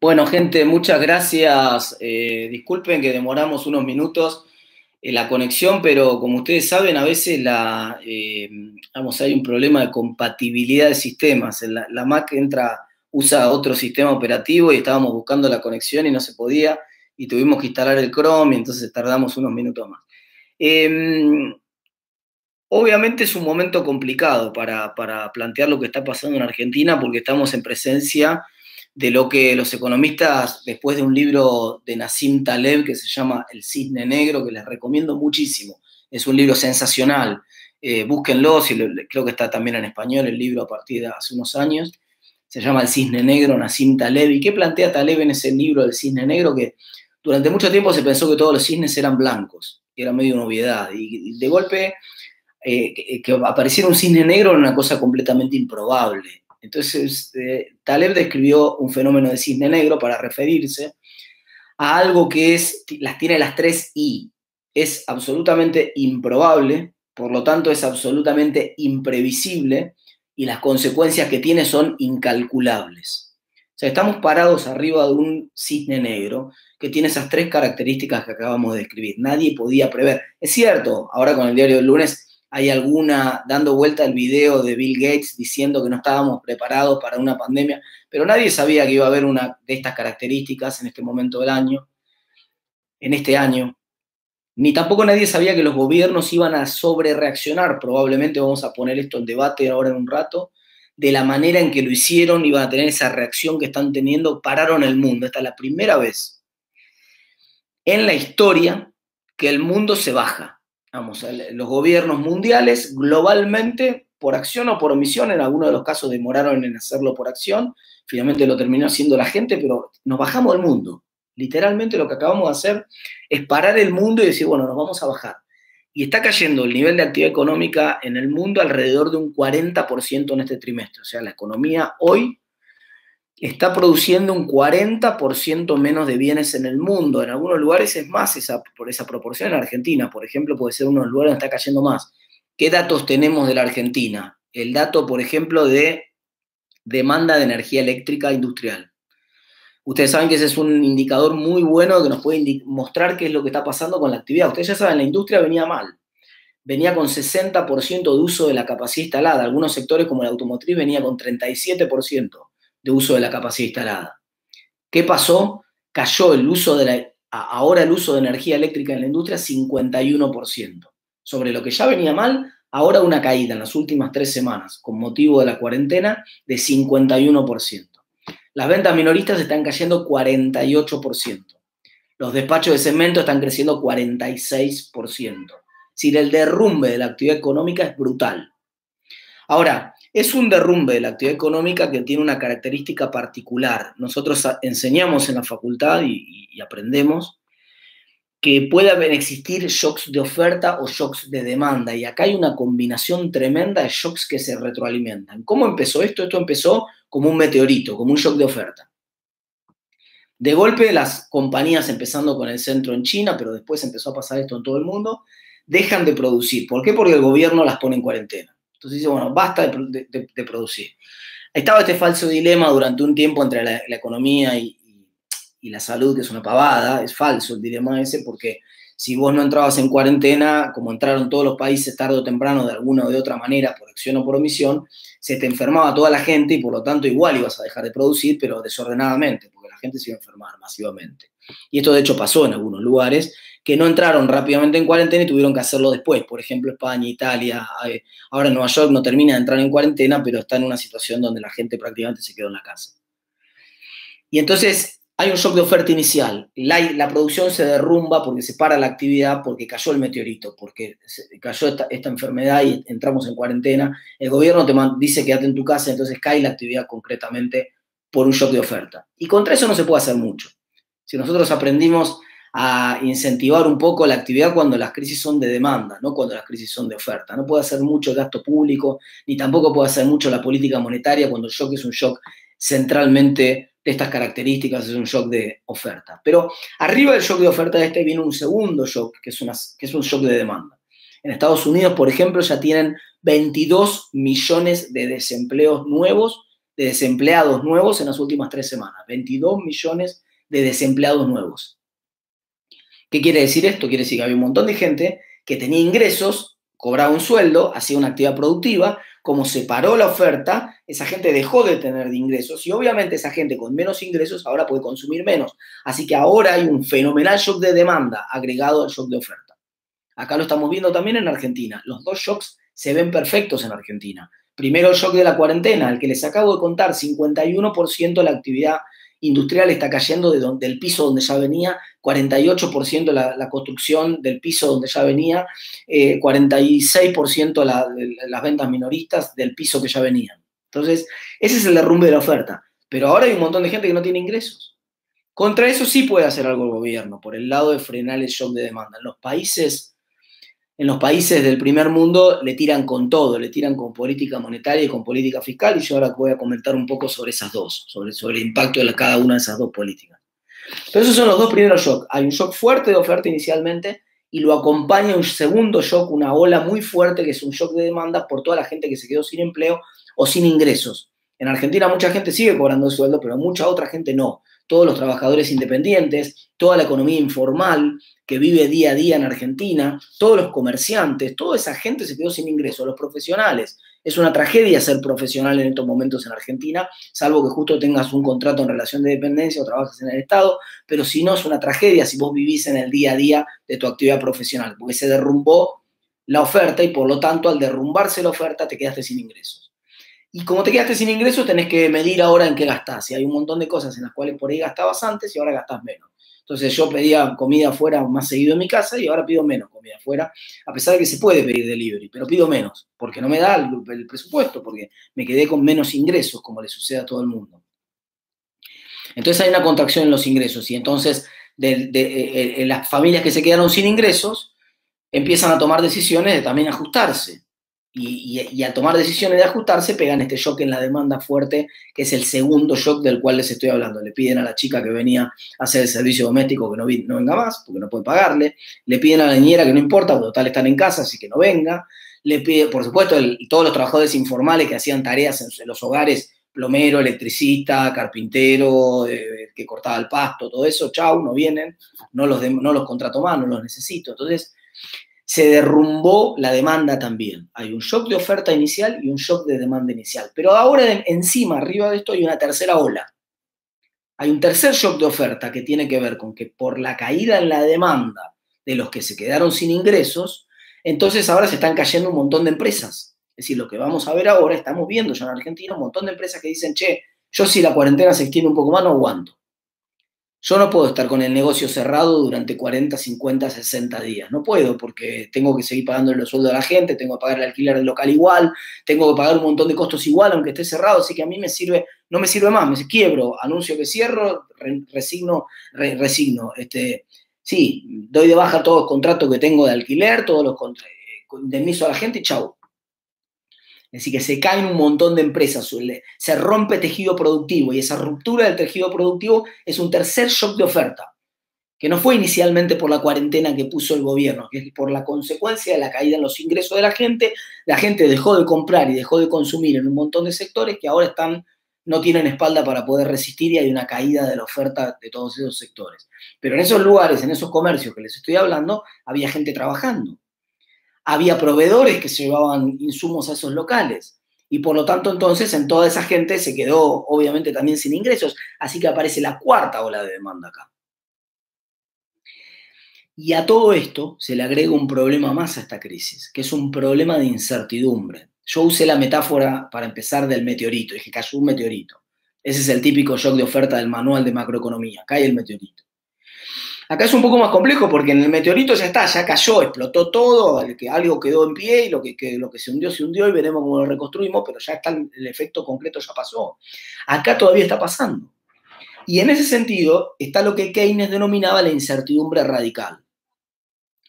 Bueno, gente, muchas gracias. Disculpen que demoramos unos minutos en la conexión, pero como ustedes saben, a veces hay un problema de compatibilidad de sistemas. La Mac usa otro sistema operativo y estábamos buscando la conexión y no se podía, y tuvimos que instalar el Chrome y entonces tardamos unos minutos más. Obviamente es un momento complicado para plantear lo que está pasando en Argentina, porque estamos en presencia de lo que los economistas, después de un libro de Nassim Taleb que se llama El Cisne Negro, que les recomiendo muchísimo, es un libro sensacional, búsquenlo, creo que está también en español el libro a partir de hace unos años, se llama El Cisne Negro, Nassim Taleb. ¿Y qué plantea Taleb en ese libro del Cisne Negro? Que durante mucho tiempo se pensó que todos los cisnes eran blancos, que era medio una obviedad, y de golpe que apareciera un cisne negro era una cosa completamente improbable. Entonces, Taleb describió un fenómeno de cisne negro para referirse a algo que tiene las tres I. Es absolutamente improbable, por lo tanto es absolutamente imprevisible, y las consecuencias que tiene son incalculables. O sea, estamos parados arriba de un cisne negro que tiene esas tres características que acabamos de describir. Nadie podía prever. Es cierto, ahora con el diario del lunes hay alguna dando vuelta el video de Bill Gates diciendo que no estábamos preparados para una pandemia, pero nadie sabía que iba a haber una de estas características en este momento del año, en este año, ni tampoco nadie sabía que los gobiernos iban a sobrereaccionar. Probablemente vamos a poner esto en debate ahora en un rato, de la manera en que lo hicieron, iban a tener esa reacción que están teniendo, pararon el mundo. Esta es la primera vez en la historia que el mundo se baja. Vamos, los gobiernos mundiales globalmente, por acción o por omisión, en algunos de los casos demoraron en hacerlo por acción, finalmente lo terminó haciendo la gente, pero nos bajamos del mundo. Literalmente lo que acabamos de hacer es parar el mundo y decir, bueno, nos vamos a bajar. Y está cayendo el nivel de actividad económica en el mundo alrededor de un 40% en este trimestre. O sea, la economía hoy está produciendo un 40% menos de bienes en el mundo. En algunos lugares es más por esa proporción. En Argentina, por ejemplo, puede ser uno de los lugares donde está cayendo más. ¿Qué datos tenemos de la Argentina? El dato, por ejemplo, de demanda de energía eléctrica industrial. Ustedes saben que ese es un indicador muy bueno que nos puede mostrar qué es lo que está pasando con la actividad. Ustedes ya saben, la industria venía mal. Venía con 60% de uso de la capacidad instalada. Algunos sectores, como la automotriz, venía con 37% de uso de la capacidad instalada. ¿Qué pasó? Cayó ahora el uso de energía eléctrica en la industria 51%. Sobre lo que ya venía mal, ahora una caída en las últimas 3 semanas, con motivo de la cuarentena, de 51%. Las ventas minoristas están cayendo 48%. Los despachos de cemento están creciendo 46%. Es decir, el derrumbe de la actividad económica es brutal. Ahora, es un derrumbe de la actividad económica que tiene una característica particular. Nosotros enseñamos en la facultad y aprendemos que puede existir shocks de oferta o shocks de demanda, y acá hay una combinación tremenda de shocks que se retroalimentan. ¿Cómo empezó esto? Esto empezó como un meteorito, como un shock de oferta. De golpe, las compañías, empezando con el centro en China, pero después empezó a pasar esto en todo el mundo, dejan de producir. ¿Por qué? Porque el gobierno las pone en cuarentena. Entonces dice, bueno, basta de producir. Estaba este falso dilema durante un tiempo entre la economía y la salud, que es una pavada. Es falso el dilema ese, porque si vos no entrabas en cuarentena, como entraron todos los países tarde o temprano, de alguna o de otra manera, por acción o por omisión, se te enfermaba toda la gente y por lo tanto igual ibas a dejar de producir, pero desordenadamente, porque la gente se iba a enfermar masivamente. Y esto de hecho pasó en algunos lugares que no entraron rápidamente en cuarentena y tuvieron que hacerlo después. Por ejemplo, España, Italia, ahora Nueva York no termina de entrar en cuarentena, pero está en una situación donde la gente prácticamente se quedó en la casa. Y entonces hay un shock de oferta inicial. La producción se derrumba porque se para la actividad, porque cayó el meteorito, porque cayó esta enfermedad y entramos en cuarentena. El gobierno te dice quédate en tu casa, entonces cae la actividad concretamente por un shock de oferta. Y contra eso no se puede hacer mucho. Si nosotros aprendimos a incentivar un poco la actividad cuando las crisis son de demanda, no cuando las crisis son de oferta. No puede hacer mucho el gasto público, ni tampoco puede hacer mucho la política monetaria cuando el shock es un shock centralmente de estas características, es un shock de oferta. Pero arriba del shock de oferta viene un segundo shock, que es un shock de demanda. En Estados Unidos, por ejemplo, ya tienen 22 millones de desempleos nuevos de desempleados nuevos en las últimas 3 semanas. 22 millones de desempleados nuevos. ¿Qué quiere decir esto? Quiere decir que había un montón de gente que tenía ingresos, cobraba un sueldo, hacía una actividad productiva, como se paró la oferta, esa gente dejó de tener ingresos y obviamente esa gente con menos ingresos ahora puede consumir menos. Así que ahora hay un fenomenal shock de demanda agregado al shock de oferta. Acá lo estamos viendo también en Argentina. Los dos shocks se ven perfectos en Argentina. Primero el shock de la cuarentena, el que les acabo de contar, 51% de la actividad industrial está cayendo del piso donde ya venía, 48% la construcción del piso donde ya venía, 46% las ventas minoristas del piso que ya venían. Entonces, ese es el derrumbe de la oferta. Pero ahora hay un montón de gente que no tiene ingresos. Contra eso sí puede hacer algo el gobierno, por el lado de frenar el shock de demanda. En los países del primer mundo le tiran con todo, le tiran con política monetaria y con política fiscal, y yo ahora voy a comentar un poco sobre esas dos, sobre el impacto de cada una de esas dos políticas. Pero esos son los dos primeros shocks. Hay un shock fuerte de oferta inicialmente y lo acompaña un segundo shock, una ola muy fuerte, que es un shock de demanda por toda la gente que se quedó sin empleo o sin ingresos. En Argentina mucha gente sigue cobrando el sueldo, pero mucha otra gente no. Todos los trabajadores independientes, toda la economía informal que vive día a día en Argentina, todos los comerciantes, toda esa gente se quedó sin ingresos, los profesionales. Es una tragedia ser profesional en estos momentos en Argentina, salvo que justo tengas un contrato en relación de dependencia o trabajes en el Estado, pero si no es una tragedia si vos vivís en el día a día de tu actividad profesional, porque se derrumbó la oferta y por lo tanto al derrumbarse la oferta te quedaste sin ingresos. Y como te quedaste sin ingresos, tenés que medir ahora en qué gastás. Y hay un montón de cosas en las cuales por ahí gastabas antes y ahora gastás menos. Entonces yo pedía comida afuera más seguido en mi casa y ahora pido menos comida afuera, a pesar de que se puede pedir delivery, pero pido menos, porque no me da el presupuesto, porque me quedé con menos ingresos, como le sucede a todo el mundo. Entonces hay una contracción en los ingresos y entonces las familias que se quedaron sin ingresos empiezan a tomar decisiones de también ajustarse. Y al tomar decisiones de ajustarse, pegan este shock en la demanda fuerte, que es el segundo shock del cual les estoy hablando. Le piden a la chica que venía a hacer el servicio doméstico que no venga más, porque no puede pagarle. Le piden a la niñera que no importa, porque total están en casa, así que no venga. Le pide, por supuesto, todos los trabajadores informales que hacían tareas en los hogares, plomero, electricista, carpintero, que cortaba el pasto, todo eso, chau, no vienen, no los contrato más, no los necesito. Entonces, se derrumbó la demanda también. Hay un shock de oferta inicial y un shock de demanda inicial. Pero ahora encima, arriba de esto, hay una tercera ola. Hay un tercer shock de oferta que tiene que ver con que por la caída en la demanda de los que se quedaron sin ingresos, entonces ahora se están cayendo un montón de empresas. Es decir, lo que vamos a ver ahora, estamos viendo ya en Argentina un montón de empresas que dicen, che, yo si la cuarentena se extiende un poco más no aguanto. Yo no puedo estar con el negocio cerrado durante 40, 50, 60 días. No puedo porque tengo que seguir pagando los sueldos a la gente, tengo que pagar el alquiler del local igual, tengo que pagar un montón de costos igual aunque esté cerrado, así que a mí no me sirve más, me quiebro, anuncio que cierro, resigno. Sí, doy de baja todos los contratos que tengo de alquiler, todos los indemnizo a la gente y chau. Es decir, que se caen un montón de empresas, se rompe tejido productivo y esa ruptura del tejido productivo es un tercer shock de oferta, que no fue inicialmente por la cuarentena que puso el gobierno, que es por la consecuencia de la caída en los ingresos de la gente dejó de comprar y dejó de consumir en un montón de sectores que ahora no tienen espalda para poder resistir y hay una caída de la oferta de todos esos sectores. Pero en esos lugares, en esos comercios que les estoy hablando, había gente trabajando. Había proveedores que se llevaban insumos a esos locales. Y por lo tanto, entonces, en toda esa gente se quedó, obviamente, también sin ingresos. Así que aparece la cuarta ola de demanda acá. Y a todo esto se le agrega un problema más a esta crisis, que es un problema de incertidumbre. Yo usé la metáfora, para empezar, del meteorito. Dije, cayó un meteorito. Ese es el típico shock de oferta del manual de macroeconomía. Cae el meteorito. Acá es un poco más complejo porque en el meteorito ya cayó, explotó todo, algo quedó en pie y lo que se hundió y veremos cómo lo reconstruimos, pero ya está el efecto concreto, ya pasó. Acá todavía está pasando. Y en ese sentido está lo que Keynes denominaba la incertidumbre radical.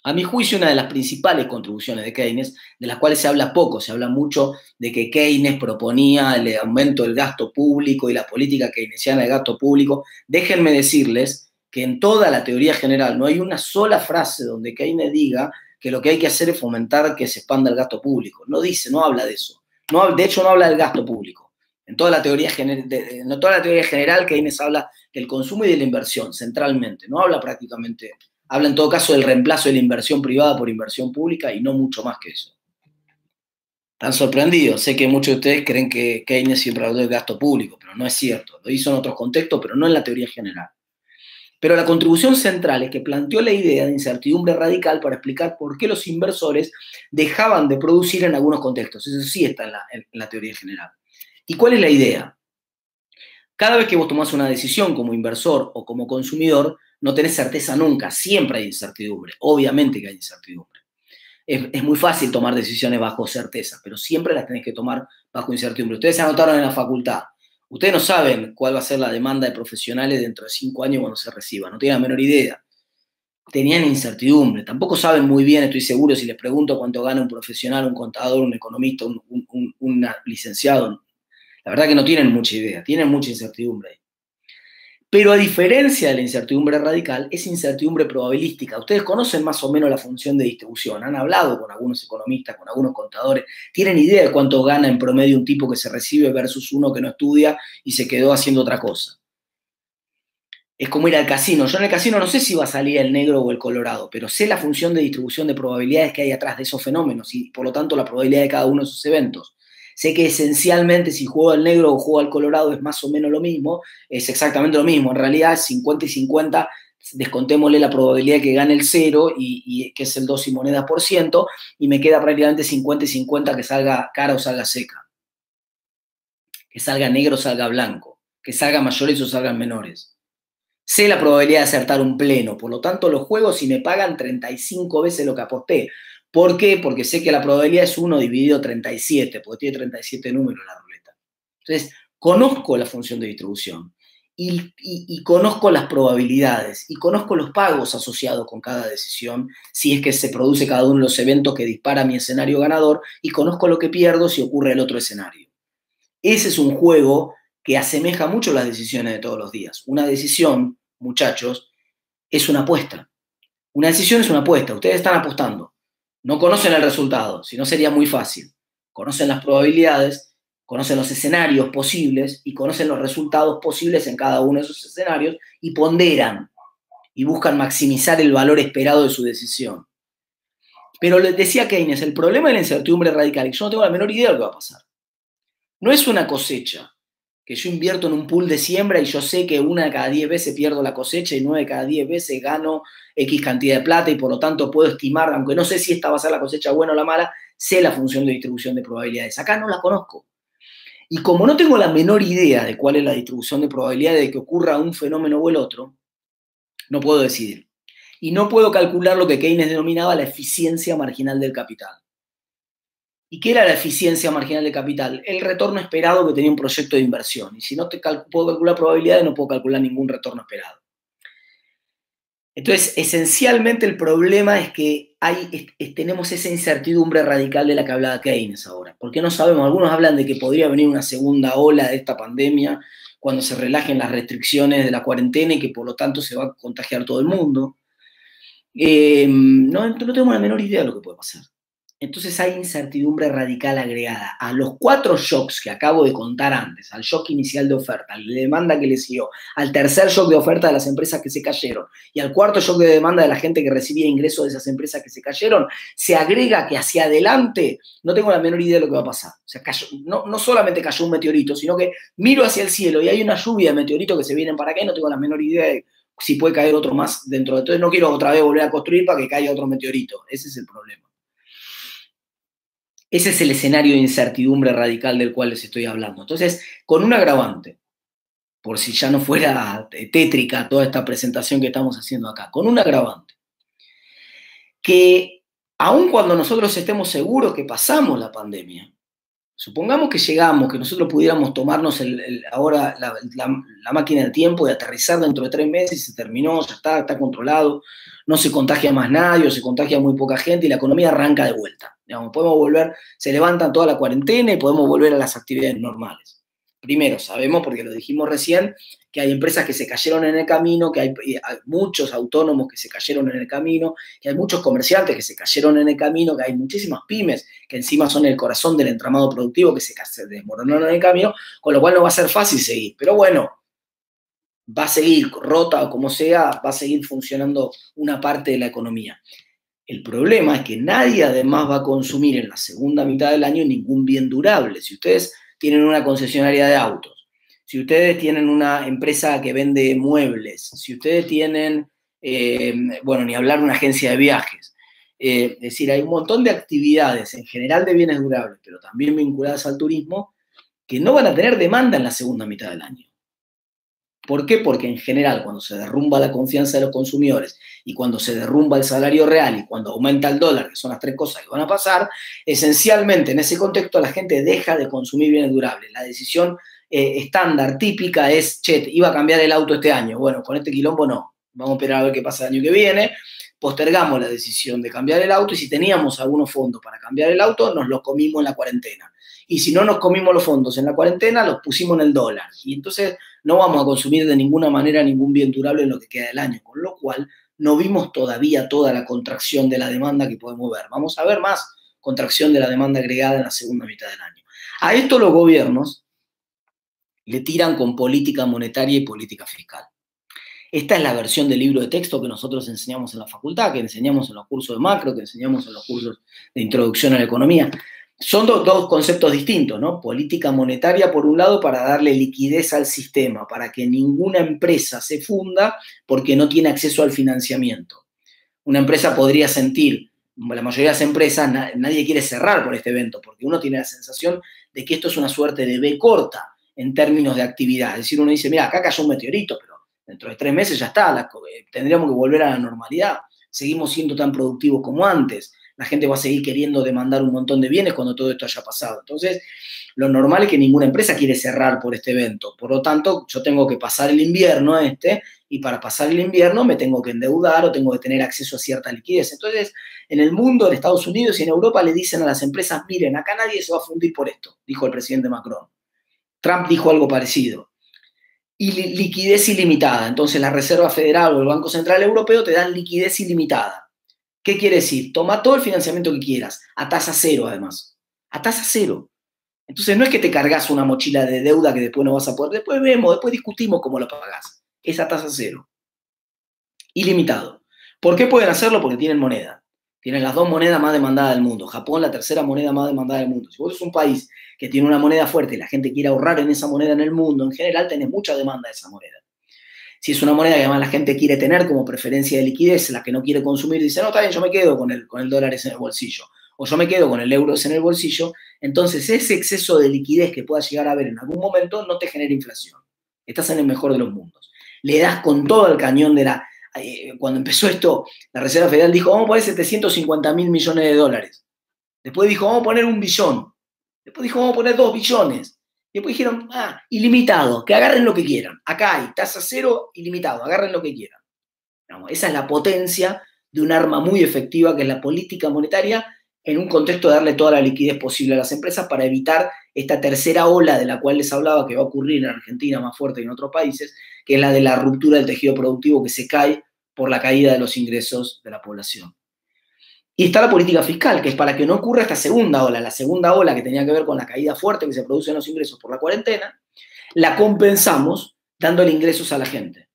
A mi juicio, una de las principales contribuciones de Keynes, de las cuales se habla poco, se habla mucho de que Keynes proponía el aumento del gasto público y la política keynesiana de gasto público. Déjenme decirles que en toda la teoría general no hay una sola frase donde Keynes diga que lo que hay que hacer es fomentar que se expanda el gasto público. No dice, no habla de eso. De hecho, no habla del gasto público. En toda la teoría, no toda la teoría general, Keynes habla del consumo y de la inversión, centralmente. No habla prácticamente, habla en todo caso del reemplazo de la inversión privada por inversión pública y no mucho más que eso. Están sorprendidos. Sé que muchos de ustedes creen que Keynes siempre habló del gasto público, pero no es cierto. Lo hizo en otros contextos, pero no en la teoría general. Pero la contribución central es que planteó la idea de incertidumbre radical para explicar por qué los inversores dejaban de producir en algunos contextos. Eso sí está en la teoría general. ¿Y cuál es la idea? Cada vez que vos tomás una decisión como inversor o como consumidor, no tenés certeza nunca, siempre hay incertidumbre, obviamente que hay incertidumbre. Es muy fácil tomar decisiones bajo certeza, pero siempre las tenés que tomar bajo incertidumbre. Ustedes se anotaron en la facultad, ustedes no saben cuál va a ser la demanda de profesionales dentro de 5 años cuando se reciban, no tienen la menor idea. Tenían incertidumbre, tampoco saben muy bien, estoy seguro, si les pregunto cuánto gana un profesional, un contador, un economista, un licenciado. La verdad que no tienen mucha idea, tienen mucha incertidumbre ahí. Pero a diferencia de la incertidumbre radical, es incertidumbre probabilística. Ustedes conocen más o menos la función de distribución, han hablado con algunos economistas, con algunos contadores, tienen idea de cuánto gana en promedio un tipo que se recibe versus uno que no estudia y se quedó haciendo otra cosa. Es como ir al casino. Yo en el casino no sé si va a salir el negro o el colorado, pero sé la función de distribución de probabilidades que hay atrás de esos fenómenos y por lo tanto la probabilidad de cada uno de esos eventos. Sé que esencialmente si juego al negro o juego al colorado es más o menos lo mismo, es exactamente lo mismo. En realidad 50 y 50, descontémosle la probabilidad de que gane el 0, y que es el 2 y monedas por ciento, y me queda prácticamente 50 y 50 que salga cara o salga seca, que salga negro o salga blanco, que salgan mayores o salgan menores. Sé la probabilidad de acertar un pleno, por lo tanto los juegos si me pagan 35 veces lo que aposté. ¿Por qué? Porque sé que la probabilidad es 1 dividido 37, porque tiene 37 números la ruleta. Entonces, conozco la función de distribución y conozco las probabilidades y conozco los pagos asociados con cada decisión, si es que se produce cada uno de los eventos que dispara mi escenario ganador, y conozco lo que pierdo si ocurre el otro escenario. Ese es un juego que asemeja mucho las decisiones de todos los días. Una decisión, muchachos, es una apuesta. Una decisión es una apuesta. Ustedes están apostando. No conocen el resultado, si no sería muy fácil. Conocen las probabilidades, conocen los escenarios posibles y conocen los resultados posibles en cada uno de esos escenarios y ponderan y buscan maximizar el valor esperado de su decisión. Pero les decía Keynes, el problema de la incertidumbre radical, y yo no tengo la menor idea de lo que va a pasar. No es una cosecha, que yo invierto en un pool de siembra y yo sé que 1 de cada 10 veces pierdo la cosecha y 9 de cada 10 veces gano X cantidad de plata y por lo tanto puedo estimar, aunque no sé si esta va a ser la cosecha buena o la mala, sé la función de distribución de probabilidades. Acá no la conozco. Y como no tengo la menor idea de cuál es la distribución de probabilidades de que ocurra un fenómeno o el otro, no puedo decidir. Y no puedo calcular lo que Keynes denominaba la eficiencia marginal del capital. ¿Y qué era la eficiencia marginal de capital? El retorno esperado que tenía un proyecto de inversión. Y si no puedo calcular probabilidades, no puedo calcular ningún retorno esperado. Entonces, esencialmente el problema es que tenemos esa incertidumbre radical de la que hablaba Keynes ahora. Porque no sabemos, algunos hablan de que podría venir una segunda ola de esta pandemia cuando se relajen las restricciones de la cuarentena y que por lo tanto se va a contagiar todo el mundo. No tenemos la menor idea de lo que puede pasar. Entonces hay incertidumbre radical agregada a los 4 shocks que acabo de contar antes, al shock inicial de oferta, a la demanda que le siguió, al tercer shock de oferta de las empresas que se cayeron y al cuarto shock de demanda de la gente que recibía ingresos de esas empresas que se cayeron, se agrega que hacia adelante no tengo la menor idea de lo que va a pasar. O sea, no solamente cayó un meteorito, sino que miro hacia el cielo y hay una lluvia de meteoritos que se vienen para acá y no tengo la menor idea de si puede caer otro más dentro de todo. Entonces no quiero otra vez volver a construir para que caiga otro meteorito. Ese es el problema. Ese es el escenario de incertidumbre radical del cual les estoy hablando. Entonces, con un agravante, por si ya no fuera tétrica toda esta presentación que estamos haciendo acá, con un agravante, que aun cuando nosotros estemos seguros que pasamos la pandemia, supongamos que llegamos, que nosotros pudiéramos tomarnos ahora la máquina del tiempo de aterrizar dentro de 3 meses y se terminó, ya está controlado, no se contagia más nadie o se contagia muy poca gente y la economía arranca de vuelta. Digamos, podemos volver, se levantan toda la cuarentena y podemos volver a las actividades normales. Primero, sabemos, porque lo dijimos recién, que hay empresas que se cayeron en el camino, que hay muchos autónomos que se cayeron en el camino, que hay muchos comerciantes que se cayeron en el camino, que hay muchísimas pymes que encima son el corazón del entramado productivo que se desmoronaron en el camino, con lo cual no va a ser fácil seguir. Pero bueno, va a seguir, rota o como sea, va a seguir funcionando una parte de la economía. El problema es que nadie además va a consumir en la segunda mitad del año ningún bien durable. Si ustedes tienen una concesionaria de autos, si ustedes tienen una empresa que vende muebles, si ustedes tienen, bueno, ni hablar de una agencia de viajes, es decir, hay un montón de actividades en general de bienes durables, pero también vinculadas al turismo, que no van a tener demanda en la segunda mitad del año. ¿Por qué? Porque en general cuando se derrumba la confianza de los consumidores y cuando se derrumba el salario real y cuando aumenta el dólar, que son las tres cosas que van a pasar, esencialmente en ese contexto la gente deja de consumir bienes durables. La decisión estándar, típica es, che, iba a cambiar el auto este año. Bueno, con este quilombo no. Vamos a esperar a ver qué pasa el año que viene. Postergamos la decisión de cambiar el auto y si teníamos algunos fondos para cambiar el auto, nos los comimos en la cuarentena. Y si no nos comimos los fondos en la cuarentena, los pusimos en el dólar. Y entonces no vamos a consumir de ninguna manera ningún bien durable en lo que queda del año, con lo cual no vimos todavía toda la contracción de la demanda que podemos ver. Vamos a ver más contracción de la demanda agregada en la segunda mitad del año. A esto los gobiernos le tiran con política monetaria y política fiscal. Esta es la versión del libro de texto que nosotros enseñamos en la facultad, que enseñamos en los cursos de macro, que enseñamos en los cursos de introducción a la economía. Son dos conceptos distintos, ¿no? Política monetaria, por un lado, para darle liquidez al sistema, para que ninguna empresa se funda porque no tiene acceso al financiamiento. Una empresa podría sentir, la mayoría de las empresas, nadie quiere cerrar por este evento, porque uno tiene la sensación de que esto es una suerte de B corta en términos de actividad. Es decir, uno dice, mira, acá cayó un meteorito, pero dentro de 3 meses ya está, tendríamos que volver a la normalidad. Seguimos siendo tan productivos como antes. La gente va a seguir queriendo demandar un montón de bienes cuando todo esto haya pasado. Entonces, lo normal es que ninguna empresa quiere cerrar por este evento. Por lo tanto, yo tengo que pasar el invierno y para pasar el invierno me tengo que endeudar o tengo que tener acceso a cierta liquidez. Entonces, en el mundo, en Estados Unidos y en Europa le dicen a las empresas, miren, acá nadie se va a fundir por esto, dijo el presidente Macron. Trump dijo algo parecido. Y liquidez ilimitada. Entonces, la Reserva Federal o el Banco Central Europeo te dan liquidez ilimitada. ¿Qué quiere decir? Toma todo el financiamiento que quieras, a tasa cero además, a tasa cero. Entonces no es que te cargas una mochila de deuda que después no vas a poder, después vemos, después discutimos cómo lo pagás. Es a tasa cero. Ilimitado. ¿Por qué pueden hacerlo? Porque tienen moneda. Tienen las 2 monedas más demandadas del mundo. Japón, la tercera moneda más demandada del mundo. Si vos sos un país que tiene una moneda fuerte y la gente quiere ahorrar en esa moneda en el mundo, en general tenés mucha demanda de esa moneda. Si es una moneda que además la gente quiere tener como preferencia de liquidez, la que no quiere consumir, dice, no, está bien, yo me quedo con el dólar ese en el bolsillo, o yo me quedo con el euro ese en el bolsillo, entonces ese exceso de liquidez que pueda llegar a haber en algún momento no te genera inflación. Estás en el mejor de los mundos. Le das con todo el cañón de la... cuando empezó esto, la Reserva Federal dijo, vamos a poner 750.000 millones de dólares. Después dijo, vamos a poner 1 billón. Después dijo, vamos a poner 2 billones. Y después dijeron, ilimitado, que agarren lo que quieran. Acá hay tasa cero, ilimitado, agarren lo que quieran. Esa es la potencia de un arma muy efectiva que es la política monetaria en un contexto de darle toda la liquidez posible a las empresas para evitar esta tercera ola de la cual les hablaba que va a ocurrir en Argentina más fuerte que en otros países, que es la de la ruptura del tejido productivo que se cae por la caída de los ingresos de la población. Y está la política fiscal, que es para que no ocurra esta segunda ola. La segunda ola que tenía que ver con la caída fuerte que se produce en los ingresos por la cuarentena, la compensamos dándole ingresos a la gente.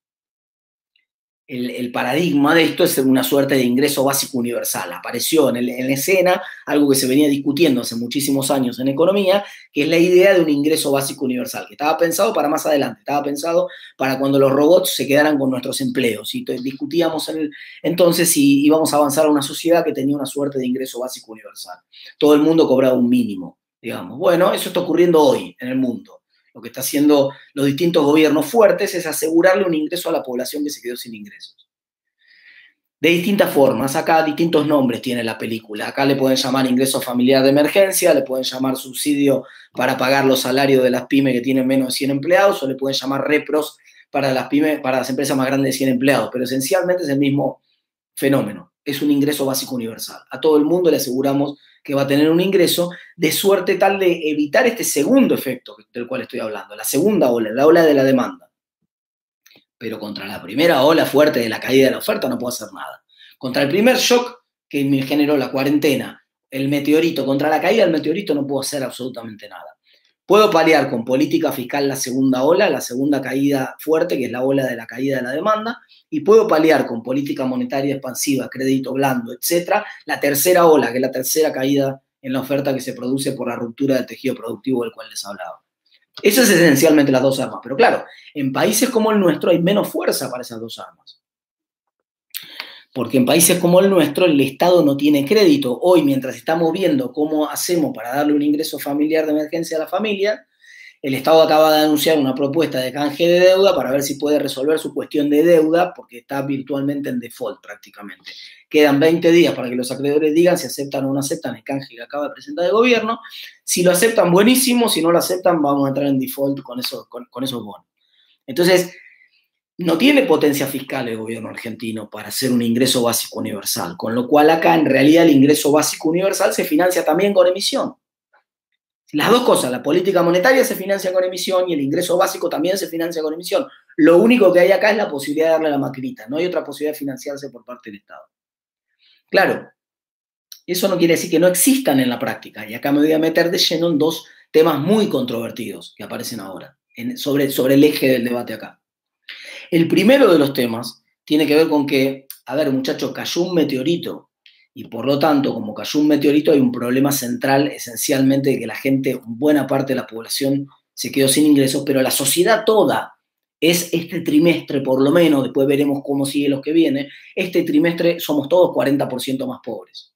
El paradigma de esto es una suerte de ingreso básico universal. Apareció en escena algo que se venía discutiendo hace muchísimos años en economía, que es la idea de un ingreso básico universal, que estaba pensado para más adelante, estaba pensado para cuando los robots se quedaran con nuestros empleos. Y discutíamos entonces si íbamos a avanzar a una sociedad que tenía una suerte de ingreso básico universal. Todo el mundo cobraba un mínimo, digamos. Bueno, eso está ocurriendo hoy en el mundo. Lo que están haciendo los distintos gobiernos fuertes es asegurarle un ingreso a la población que se quedó sin ingresos. De distintas formas, acá distintos nombres tiene la película. Acá le pueden llamar ingreso familiar de emergencia, le pueden llamar subsidio para pagar los salarios de las pymes que tienen menos de 100 empleados, o le pueden llamar repros para las pymes, para las empresas más grandes de 100 empleados, pero esencialmente es el mismo fenómeno. Es un ingreso básico universal. A todo el mundo le aseguramos que va a tener un ingreso, de suerte tal de evitar este segundo efecto del cual estoy hablando, la segunda ola, la ola de la demanda. Pero contra la primera ola fuerte de la caída de la oferta no puedo hacer nada. Contra el primer shock que me generó la cuarentena, el meteorito, contra la caída del meteorito no puedo hacer absolutamente nada. Puedo paliar con política fiscal la segunda ola, la segunda caída fuerte, que es la ola de la caída de la demanda, y puedo paliar con política monetaria expansiva, crédito blando, etcétera, la tercera ola, que es la tercera caída en la oferta que se produce por la ruptura del tejido productivo del cual les hablaba. Esas es esencialmente las dos armas. Pero claro, en países como el nuestro hay menos fuerza para esas dos armas. Porque en países como el nuestro el Estado no tiene crédito. Hoy, mientras estamos viendo cómo hacemos para darle un ingreso familiar de emergencia a la familia, el Estado acaba de anunciar una propuesta de canje de deuda para ver si puede resolver su cuestión de deuda, porque está virtualmente en default prácticamente. Quedan 20 días para que los acreedores digan si aceptan o no aceptan el canje que acaba de presentar el gobierno. Si lo aceptan, buenísimo. Si no lo aceptan, vamos a entrar en default con esos bonos. Entonces, no tiene potencia fiscal el gobierno argentino para hacer un ingreso básico universal, con lo cual acá en realidad el ingreso básico universal se financia también con emisión. Las dos cosas, la política monetaria se financia con emisión y el ingreso básico también se financia con emisión. Lo único que hay acá es la posibilidad de darle la maquinita, no hay otra posibilidad de financiarse por parte del Estado. Claro, eso no quiere decir que no existan en la práctica, y acá me voy a meter de lleno en dos temas muy controvertidos que aparecen ahora, sobre el eje del debate acá. El primero de los temas tiene que ver con que, a ver, muchachos, cayó un meteorito, y por lo tanto, como cayó un meteorito, hay un problema central, esencialmente, de que la gente, buena parte de la población, se quedó sin ingresos, pero la sociedad toda es este trimestre, por lo menos, después veremos cómo sigue los que vienen, este trimestre somos todos 40% más pobres.